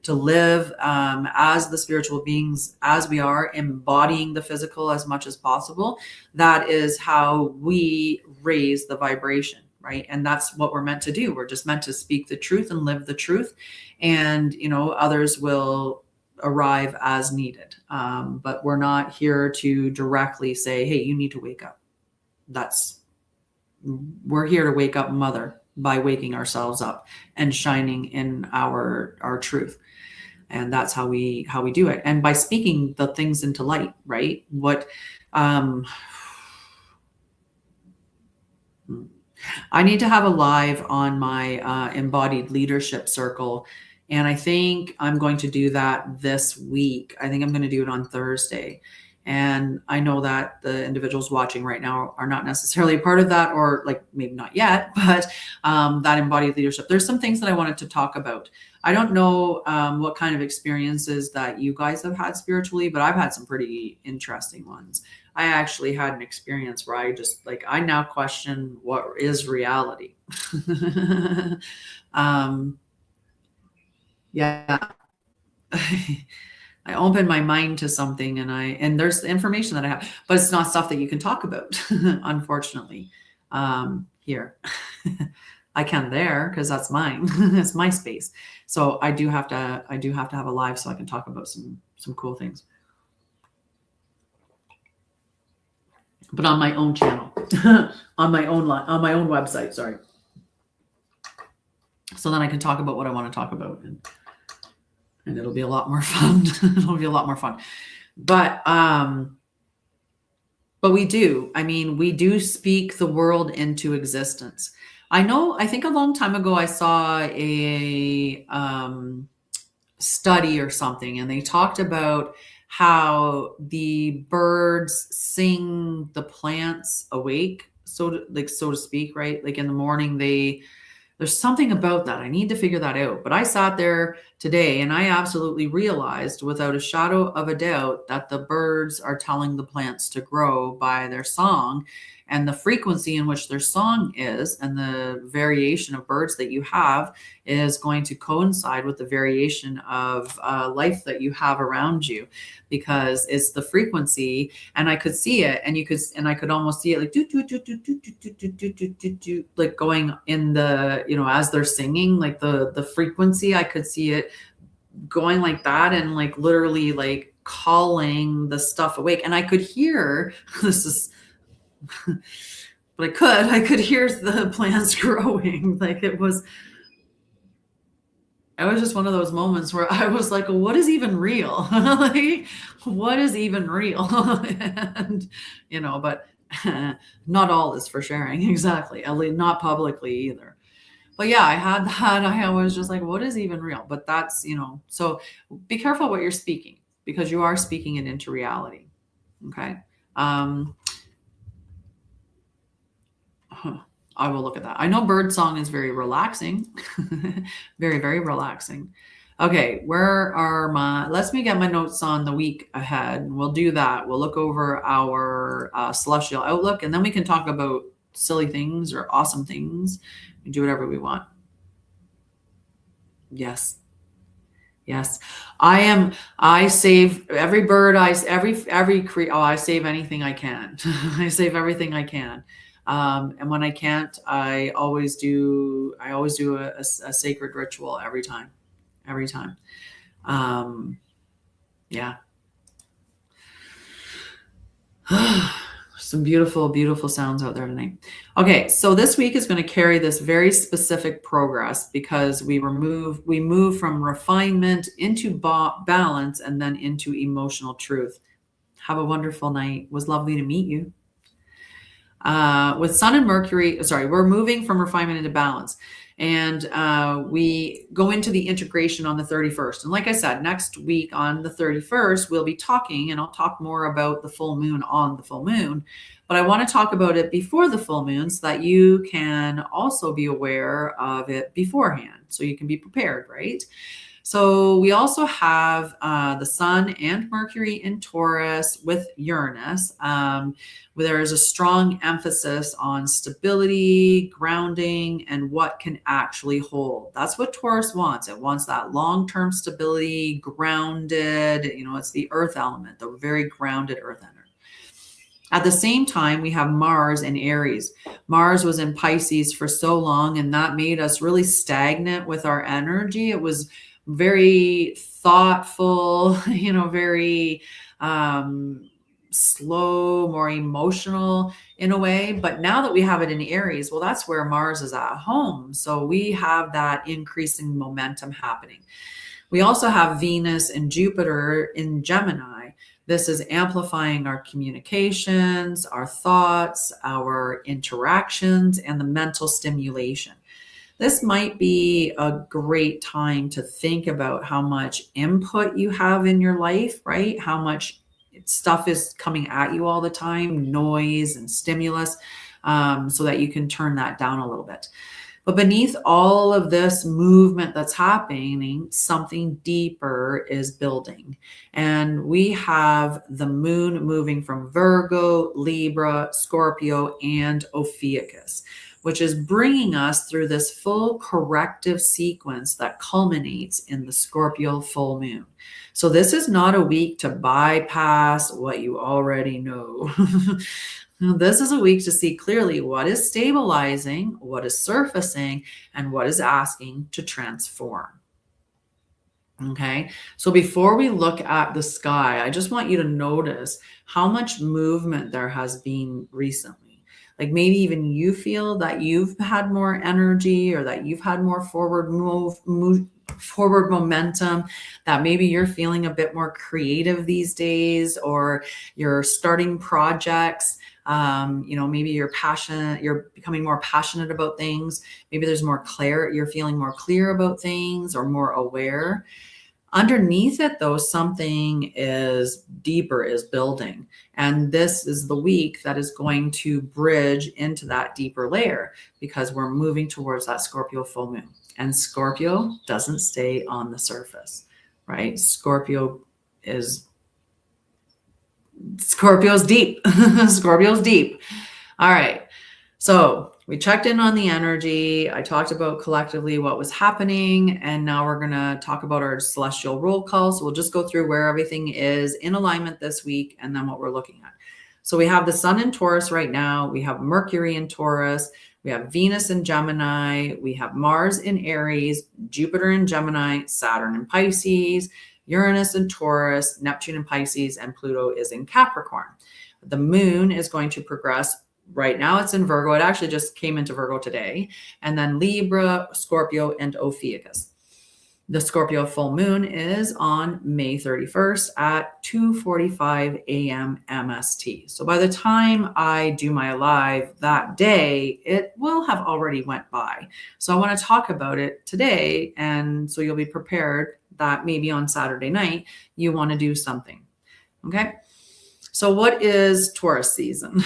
to live as the spiritual beings as we are, embodying the physical as much as possible. That is how we raise the vibration. Right. And that's what we're meant to do. We're just meant to speak the truth and live the truth. And, others will arrive as needed. But we're not here to directly say, hey, you need to wake up. We're here to wake up Mother by waking ourselves up and shining in our truth. And that's how we do it. And by speaking the things into light, right? I need to have a live on my embodied leadership circle. And I think I'm going to do that this week. I think I'm going to do it on Thursday. And I know that the individuals watching right now are not necessarily a part of that, or like maybe not yet, but that embodied leadership. There's some things that I wanted to talk about. I don't know what kind of experiences that you guys have had spiritually, but I've had some pretty interesting ones. I actually had an experience where I now question what is reality. Yeah. I open my mind to something and there's information that I have, but it's not stuff that you can talk about, unfortunately, here. I can there because that's mine. It's my space. So I do have to have a live so I can talk about some cool things. But on my own channel, on my own website, sorry. So then I can talk about what I want to talk about, and it'll be a lot more fun. It'll be a lot more fun. But we do speak the world into existence. I think a long time ago I saw a study or something, and they talked about how the birds sing the plants awake, so to speak, right? Like in the morning, there's something about that. I need to figure that out. But I sat there today and I absolutely realized without a shadow of a doubt that the birds are telling the plants to grow by their song, and the frequency in which their song is and the variation of birds that you have is going to coincide with the variation of life that you have around you, because it's the frequency. And I could see it, and I could almost see it like do do do do do do do do do do, like going in the as they're singing, like the frequency. I could see it going like that, and like literally like calling the stuff awake. And I could hear this is but I could hear the plants growing. Like it was just one of those moments where I was like, what is even real? Like, what is even real? And but not all is for sharing. Exactly. At least not publicly either. But yeah, I had that. I was just like, what is even real? But that's, so be careful what you're speaking, because you are speaking it into reality. Okay. I will look at that. I know bird song is very relaxing, very, very relaxing. Okay, let me get my notes on the week ahead. We'll do that. We'll look over our celestial outlook, and then we can talk about silly things or awesome things. We do whatever we want. Yes. Yes. I save every bird, I save anything I can. I save everything I can. And when I can't, I always do a sacred ritual every time. Um, yeah. Some beautiful, beautiful sounds out there tonight. Okay, so this week is going to carry this very specific progress because we move from refinement into balance and then into emotional truth. Have a wonderful night. It was lovely to meet you. With Sun and Mercury, sorry, we're moving from refinement into balance. And we go into the integration on the 31st. And like I said, next week on the 31st, we'll be talking, and I'll talk more about the full moon on the full moon. But I want to talk about it before the full moon so that you can also be aware of it beforehand. So you can be prepared, right? So we also have the Sun and Mercury in Taurus with Uranus. Where there is a strong emphasis on stability, grounding, and what can actually hold. That's what Taurus wants. It wants that long-term stability, grounded, it's the earth element, the very grounded earth energy. At the same time, we have Mars in Aries. Mars was in Pisces for so long, and that made us really stagnant with our energy. It was very thoughtful, very slow, more emotional in a way. But now that we have it in Aries, well, that's where Mars is at home. So we have that increasing momentum happening. We also have Venus and Jupiter in Gemini. This is amplifying our communications, our thoughts, our interactions, and the mental stimulation. This might be a great time to think about how much input you have in your life, right? How much stuff is coming at you all the time, noise and stimulus, so that you can turn that down a little bit. But beneath all of this movement that's happening, something deeper is building. And we have the moon moving from Virgo, Libra, Scorpio, and Ophiuchus, which is bringing us through this full corrective sequence that culminates in the Scorpio full moon. So this is not a week to bypass what you already know. This is a week to see clearly what is stabilizing, what is surfacing, and what is asking to transform. Okay, so before we look at the sky, I just want you to notice how much movement there has been recently. Like maybe even you feel that you've had more energy or that you've had more forward momentum, that maybe you're feeling a bit more creative these days, or you're starting projects. Maybe you're becoming more passionate about things. Maybe there's more you're feeling more clear about things or more aware. Underneath it, though, something is deeper is building. And this is the week that is going to bridge into that deeper layer because we're moving towards that Scorpio full moon. And Scorpio doesn't stay on the surface, right? Scorpio's deep. Scorpio's deep. All right. So we checked in on the energy. I talked about collectively what was happening. And now we're going to talk about our celestial roll call. So we'll just go through where everything is in alignment this week and then what we're looking at. So we have the Sun in Taurus right now. We have Mercury in Taurus. We have Venus in Gemini. We have Mars in Aries, Jupiter in Gemini, Saturn in Pisces, Uranus in Taurus, Neptune in Pisces, and Pluto is in Capricorn. The moon is going to progress. Right now it's in Virgo. It actually just came into Virgo today. And then Libra, Scorpio, and Ophiuchus. The Scorpio full moon is on May 31st at 2:45 a.m. MST. So by the time I do my live that day, it will have already went by. So I want to talk about it today. And so you'll be prepared that maybe on Saturday night, you want to do something. Okay. So what is Taurus season?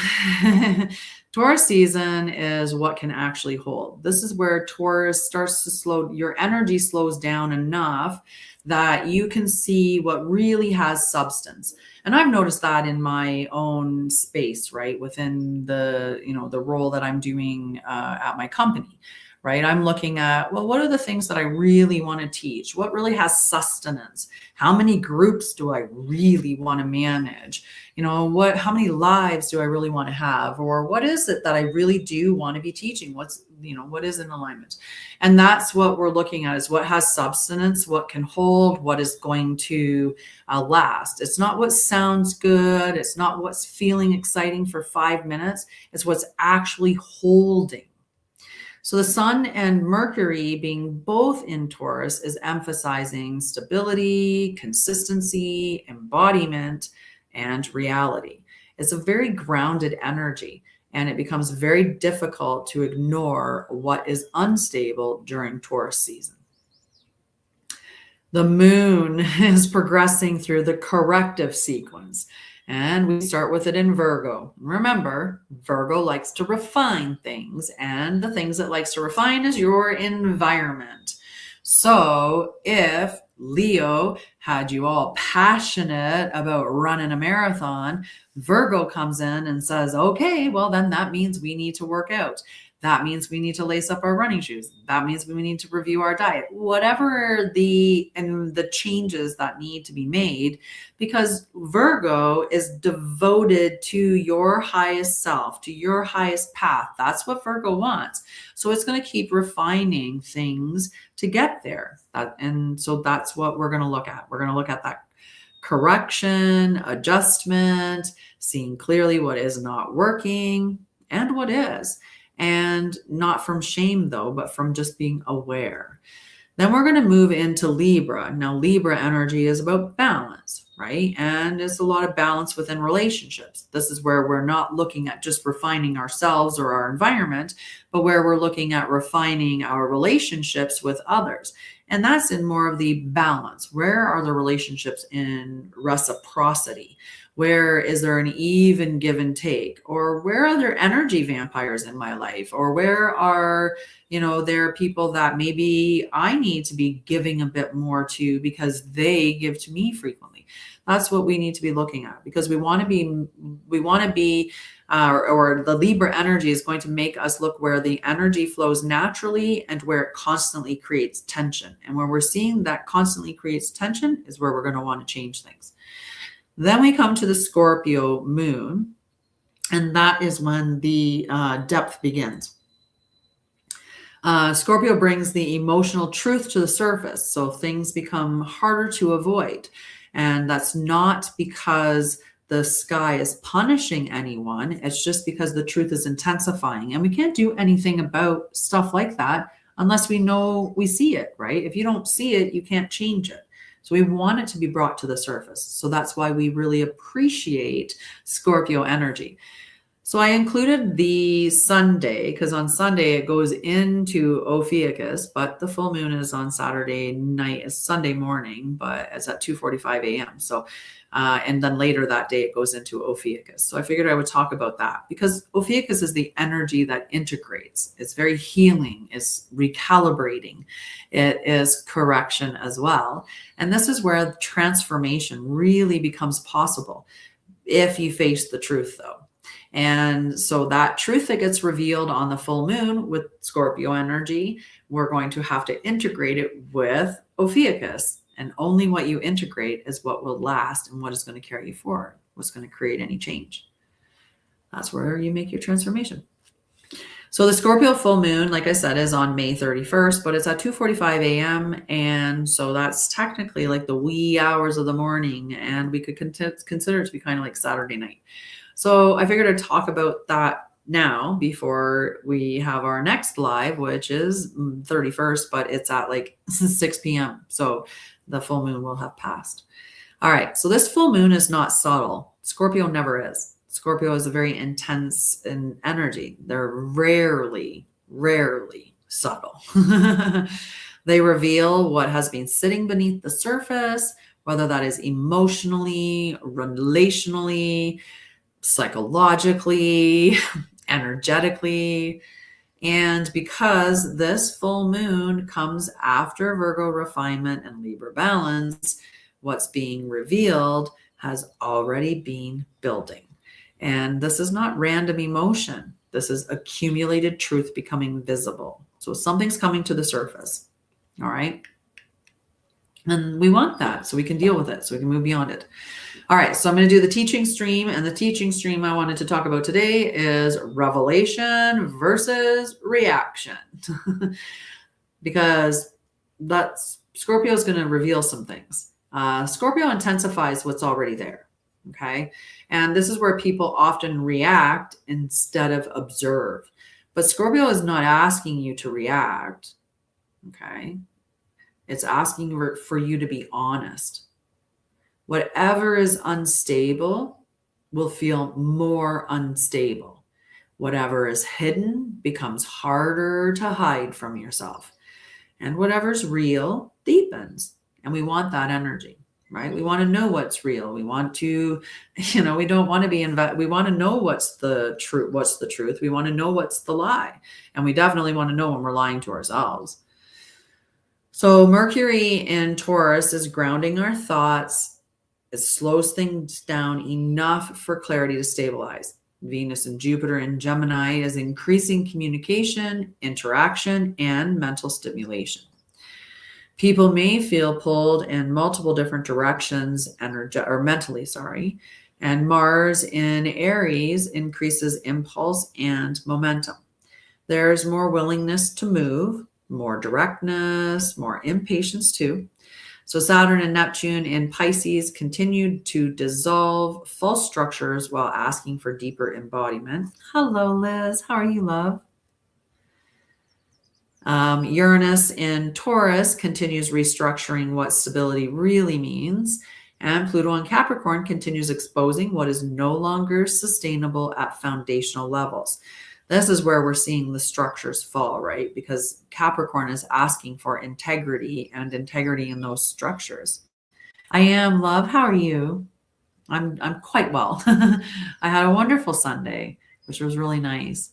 Taurus season is what can actually hold. This is where Taurus starts to slow, your energy slows down enough that you can see what really has substance. And I've noticed that in my own space, right? Within the, the role that I'm doing at my company, right? I'm looking at, well, what are the things that I really want to teach? What really has sustenance? How many groups do I really want to manage? How many lives do I really want to have? Or what is it that I really do want to be teaching? What is in alignment? And that's what we're looking at, is what has substance, what can hold, what is going to last. It's not what sounds good. It's not what's feeling exciting for 5 minutes. It's what's actually holding. So the Sun and Mercury being both in Taurus is emphasizing stability, consistency, embodiment, and reality. It's a very grounded energy, and it becomes very difficult to ignore what is unstable during Taurus season. The moon is progressing through the corrective sequence, and we start with it in Virgo. Remember, Virgo likes to refine things, and the things it likes to refine is your environment. So if Leo had you all passionate about running a marathon, Virgo comes in and says, okay, well, then that means we need to work out. That means we need to lace up our running shoes. That means we need to review our diet, whatever the changes that need to be made, because Virgo is devoted to your highest self, to your highest path. That's what Virgo wants. So it's going to keep refining things to get there. And so that's what we're going to look at. We're going to look at that correction, adjustment, seeing clearly what is not working and what is. And not from shame, though, but from just being aware. Then we're going to move into Libra. Now, Libra energy is about balance, right? And it's a lot of balance within relationships. This is where we're not looking at just refining ourselves or our environment, but where we're looking at refining our relationships with others. And that's in more of the balance. Where are the relationships in reciprocity? Where is there an even give and take? Or where are there energy vampires in my life? Or where are, there are people that maybe I need to be giving a bit more to because they give to me frequently. That's what we need to be looking at, because we want to be, or the Libra energy is going to make us look where the energy flows naturally and where it constantly creates tension. And where we're seeing that constantly creates tension is where we're going to want to change things. Then we come to the Scorpio moon, and that is when the depth begins. Scorpio brings the emotional truth to the surface, so things become harder to avoid. And that's not because the sky is punishing anyone. It's just because the truth is intensifying. And we can't do anything about stuff like that unless we know we see it, right? If you don't see it, you can't change it. So we want it to be brought to the surface. So that's why we really appreciate Scorpio energy. So I included the Sunday, because on Sunday it goes into Ophiuchus, but the full moon is on Saturday night, it's Sunday morning, but it's at 2:45 a.m. So, and then later that day it goes into Ophiuchus. So I figured I would talk about that, because Ophiuchus is the energy that integrates. It's very healing, it's recalibrating, it is correction as well. And this is where the transformation really becomes possible if you face the truth, though. And so that truth that gets revealed on the full moon with Scorpio energy, we're going to have to integrate it with Ophiuchus. And only what you integrate is what will last and what is going to carry you forward, what's going to create any change. That's where you make your transformation. So the Scorpio full moon, like I said, is on May 31st, but it's at 2:45 a.m. And so that's technically like the wee hours of the morning. And we could consider it to be kind of like Saturday night. So I figured I'd talk about that now before we have our next live, which is 31st, but it's at like 6 p.m. So the full moon will have passed. All right. So this full moon is not subtle. Scorpio never is. Scorpio is a very intense in energy. They're rarely subtle. They reveal what has been sitting beneath the surface, whether that is emotionally, relationally, psychologically, energetically. And because this full moon comes after Virgo refinement and Libra balance, what's being revealed has already been building. And this is not random emotion. This is accumulated truth becoming visible. So something's coming to the surface. All right. And we want that so we can deal with it, so we can move beyond it. All right, so I'm going to do the teaching stream, and the teaching stream I wanted to talk about today is revelation versus reaction. Because that's Scorpio is going to reveal some things. Scorpio intensifies what's already there. Okay. And this is where people often react instead of observe. But Scorpio is not asking you to react. Okay. It's asking for you to be honest. Whatever is unstable will feel more unstable. Whatever is hidden becomes harder to hide from yourself. And whatever's real deepens. And we want that energy, right? We want to know what's real. We want to, we don't want to be we want to know what's the truth. We want to know what's the lie. And we definitely want to know when we're lying to ourselves. So Mercury in Taurus is grounding our thoughts. It slows things down enough for clarity to stabilize. Venus and Jupiter in Gemini is increasing communication, interaction, and mental stimulation. People may feel pulled in multiple different directions mentally, and Mars in Aries increases impulse and momentum. There's more willingness to move, more directness, more impatience too. So Saturn and Neptune in Pisces continued to dissolve false structures while asking for deeper embodiment. Hello, Liz. How are you, love? Uranus in Taurus continues restructuring what stability really means. And Pluto in Capricorn continues exposing what is no longer sustainable at foundational levels. This is where we're seeing the structures fall, right? Because Capricorn is asking for integrity and integrity in those structures. I am, love. How are you? I'm quite well. I had a wonderful Sunday, which was really nice.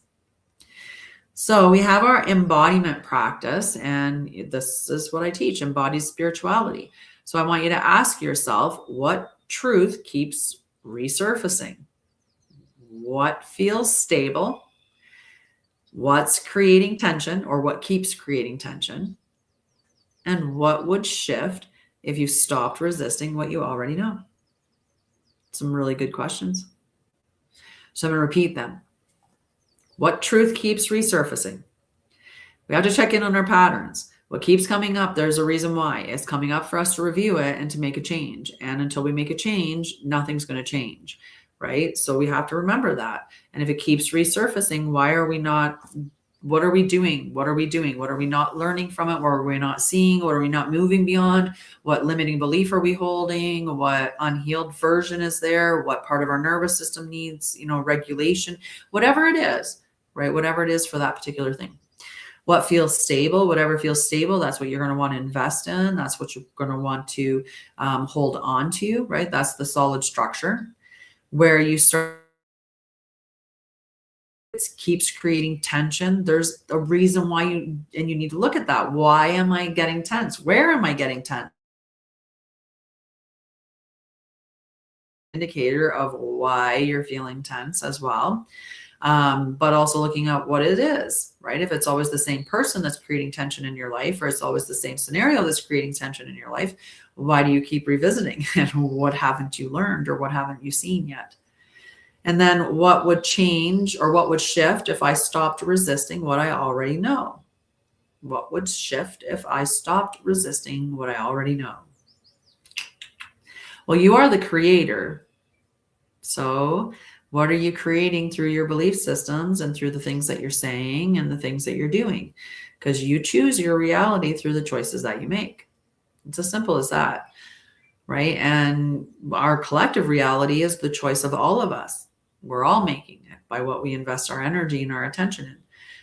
So we have our embodiment practice, and this is what I teach, embodied spirituality. So I want you to ask yourself, what truth keeps resurfacing? What feels stable? What's creating tension, or what keeps creating tension? And what would shift if you stopped resisting what you already know? Some really good questions. So I'm going to repeat them. What truth keeps resurfacing? We have to check in on our patterns. What keeps coming up, there's a reason why. It's coming up for us to review it and to make a change. And until we make a change, nothing's going to change, right? So we have to remember that. And if it keeps resurfacing, why are we not, what are we doing? What are we doing? What are we not learning from it? What are we not seeing? What are we not moving beyond? What limiting belief are we holding? What unhealed version is there? What part of our nervous system needs, regulation? Whatever it is, right? Whatever it is for that particular thing. What feels stable, whatever feels stable, that's what you're going to want to invest in. That's what you're going to want to hold on to, right? That's the solid structure. Where you start, it keeps creating tension. There's a reason why you need to look at that. Why am I getting tense? Where am I getting tense? Indicator of why you're feeling tense as well. But also looking at what it is, right? If it's always the same person that's creating tension in your life, or it's always the same scenario that's creating tension in your life, why do you keep revisiting? And what haven't you learned, or what haven't you seen yet? And then what would change, or what would shift if I stopped resisting what I already know? What would shift if I stopped resisting what I already know? Well, you are the creator. So what are you creating through your belief systems and through the things that you're saying and the things that you're doing? Because you choose your reality through the choices that you make. It's as simple as that, right? And our collective reality is the choice of all of us. We're all making it by what we invest our energy and our attention in.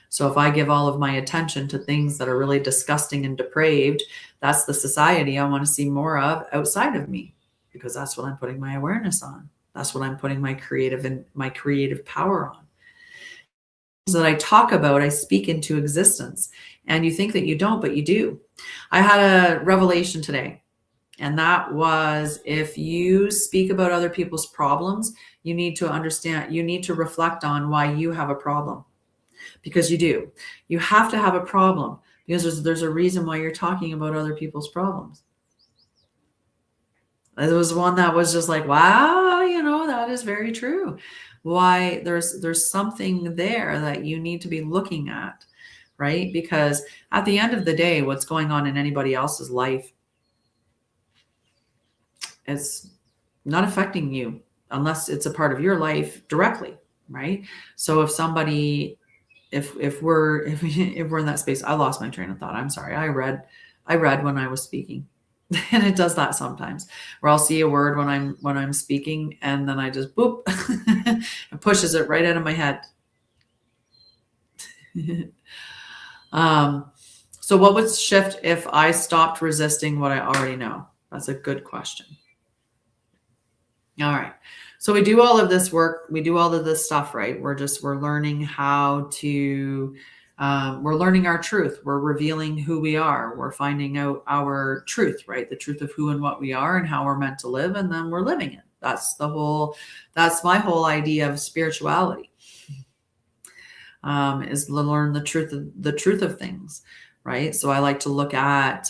So if I give all of my attention to things that are really disgusting and depraved, that's the society I want to see more of outside of me, because that's what I'm putting my awareness on. That's what I'm putting my creative power on. that I talk about, I speak into existence. And you think that you don't, but you do. I had a revelation today, and that was, if you speak about other people's problems, you need to understand, you need to reflect on why you have a problem, because you do. You have to have a problem because there's a reason why you're talking about other people's problems. It was one that was just like, wow, that is very true. Why there's something there that you need to be looking at, right? Because at the end of the day, what's going on in anybody else's life, it's not affecting you unless it's a part of your life directly, right? So if somebody, if we're if we're in that space, I lost my train of thought. I'm sorry. I read when I was speaking. And it does that sometimes, where I'll see a word when I'm speaking, and then I just boop, it pushes it right out of my head. So what would shift if I stopped resisting what I already know? That's a good question. All right. So we do all of this work. We do all of this stuff, right? We're learning how to, we're learning our truth. We're revealing who we are. We're finding out our truth, right? The truth of who and what we are and how we're meant to live. And then we're living it. That's my whole idea of spirituality, is to learn the truth of things. Right. So I like to look at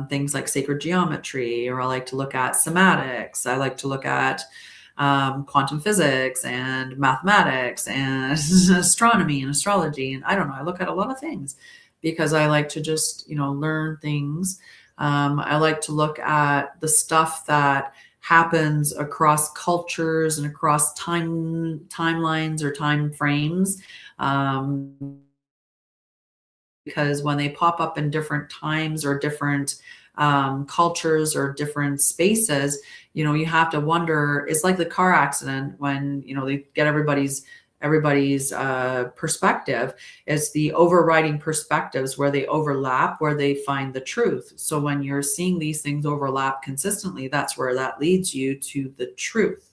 things like sacred geometry, or I like to look at somatics. I like to look at quantum physics and mathematics and astronomy and astrology. And I don't know, I look at a lot of things because I like to just, learn things. I like to look at the stuff that happens across cultures and across timelines or time frames. Because when they pop up in different times or different cultures or different spaces, you have to wonder. It's like the car accident when they get everybody's perspective. It's the overriding perspectives where they overlap, where they find the truth. So when you're seeing these things overlap consistently, that's where that leads you to the truth.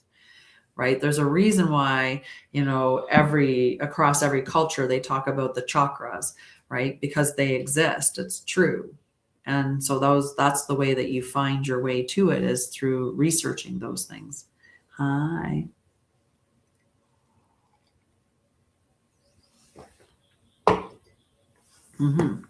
Right? There's a reason why, across every culture, they talk about the chakras, right? Because they exist. It's true. And so that's the way that you find your way to it, is through researching those things. Hi. Mm-hmm.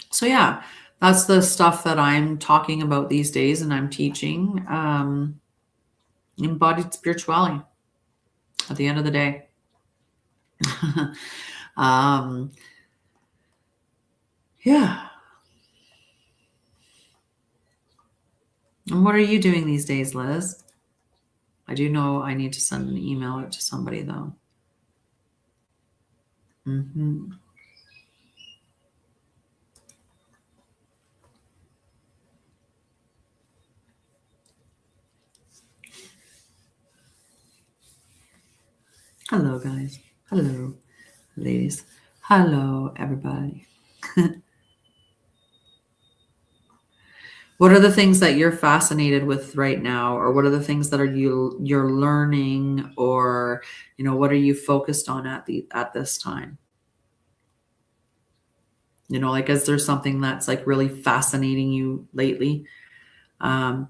So yeah, that's the stuff that I'm talking about these days, and I'm teaching embodied spirituality at the end of the day. Yeah. And what are you doing these days, Liz? I do know I need to send an email out to somebody, though. Mm-hmm. Hello, guys. Hello, ladies. Hello, everybody. What are the things that you're fascinated with right now, or what are the things that you're learning, or what are you focused on at this time? Like, is there something that's like really fascinating you lately? Um,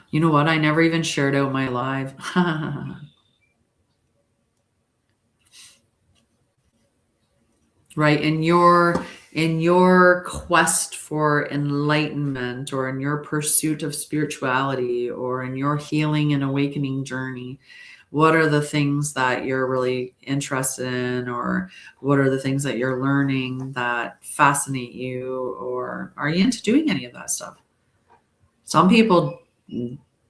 you know what? I never even shared out my live. Right. In your quest for enlightenment, or in your pursuit of spirituality, or in your healing and awakening journey, what are the things that you're really interested in, or what are the things that you're learning that fascinate you, or are you into doing any of that stuff? Some people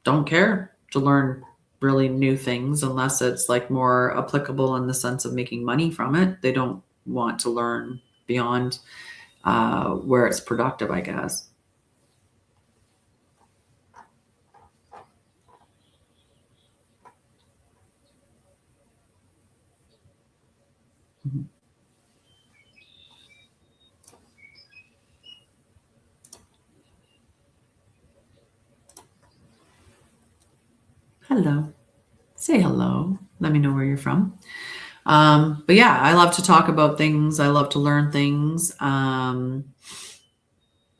don't care to learn really new things unless it's like more applicable in the sense of making money from it. They don't want to learn beyond where it's productive, I guess. Mhm. Hello. Say hello. Let me know where you're from. But yeah, I love to talk about things. I love to learn things. And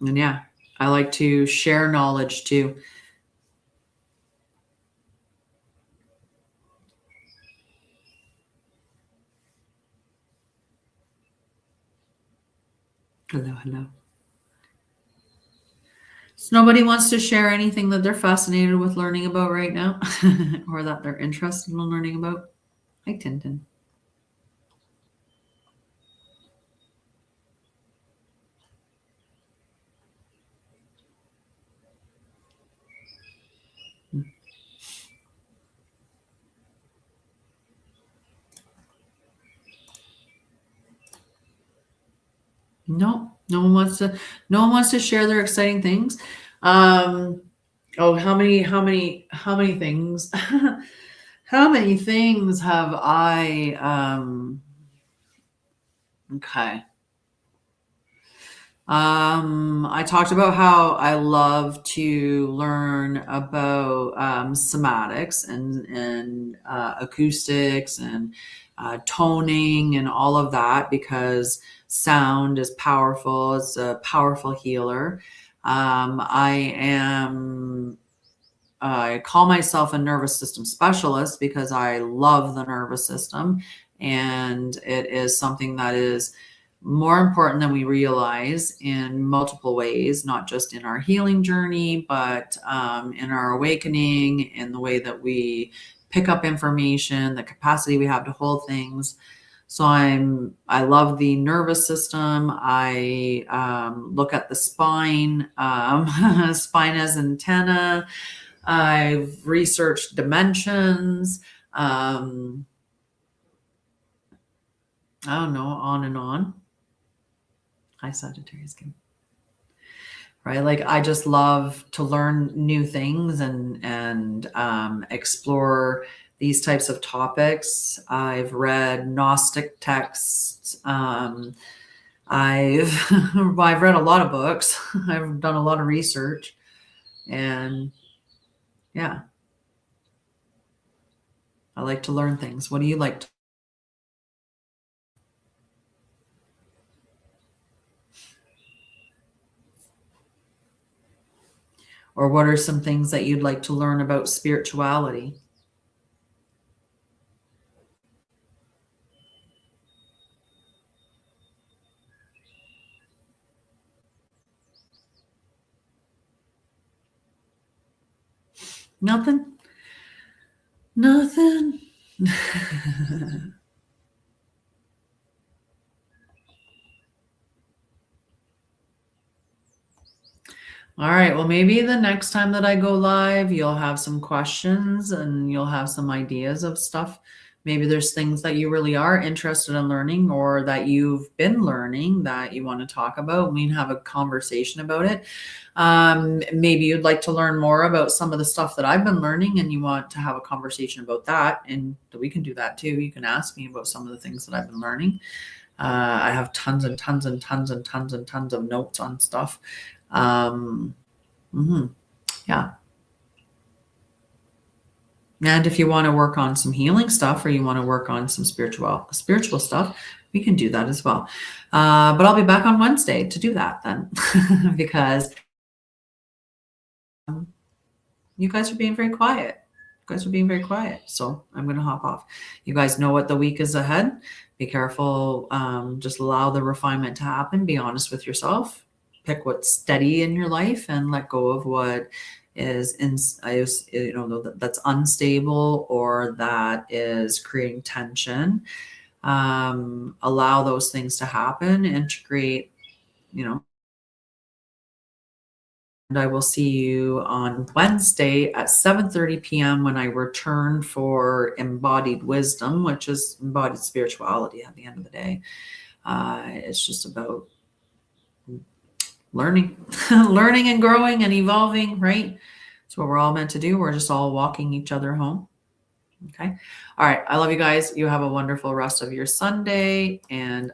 yeah, I like to share knowledge too. Hello, hello. So nobody wants to share anything that they're fascinated with learning about right now or that they're interested in learning about. Hi, Tintin. No, no one wants to share their exciting things. Um, oh, how many things? How many things have I okay. I talked about how I love to learn about somatics and acoustics and toning and all of that because sound is powerful. It's a powerful healer. I call myself a nervous system specialist because I love the nervous system, and it is something that is more important than we realize in multiple ways, not just in our healing journey, but in our awakening, in the way that we pick up information, the capacity we have to hold things. So I love the nervous system. I look at the spine, spine as antenna. I've researched dimensions. I don't know, on and on. Hi, Sagittarius. Right, like I just love to learn new things and explore these types of topics. I've read Gnostic texts. I've I've read a lot of books. I've done a lot of research, and yeah, I like to learn things. What do you like to? Or what are some things that you'd like to learn about spirituality? Nothing? Nothing? All right. Well, maybe the next time that I go live, you'll have some questions and you'll have some ideas of stuff. Maybe there's things that you really are interested in learning or that you've been learning that you want to talk about. We can have a conversation about it. Maybe you'd like to learn more about some of the stuff that I've been learning and you want to have a conversation about that. And we can do that too. You can ask me about some of the things that I've been learning. I have tons and tons and tons and tons and tons of notes on stuff. Mhm. Yeah. And if you want to work on some healing stuff or you want to work on some spiritual stuff, we can do that as well. But I'll be back on Wednesday to do that then because you guys are being very quiet. You guys are being very quiet. So I'm going to hop off. You guys know what the week is ahead. Be careful. Just allow the refinement to happen. Be honest with yourself. Pick what's steady in your life and let go of what that's unstable or that is creating tension. Allow those things to happen, integrate, and I will see you on Wednesday at 7:30 p.m. when I return for embodied wisdom, which is embodied spirituality at the end of the day. It's just about learning, learning and growing and evolving, right? That's what we're all meant to do. We're just all walking each other home. Okay. All right. I love you guys. You have a wonderful rest of your Sunday, and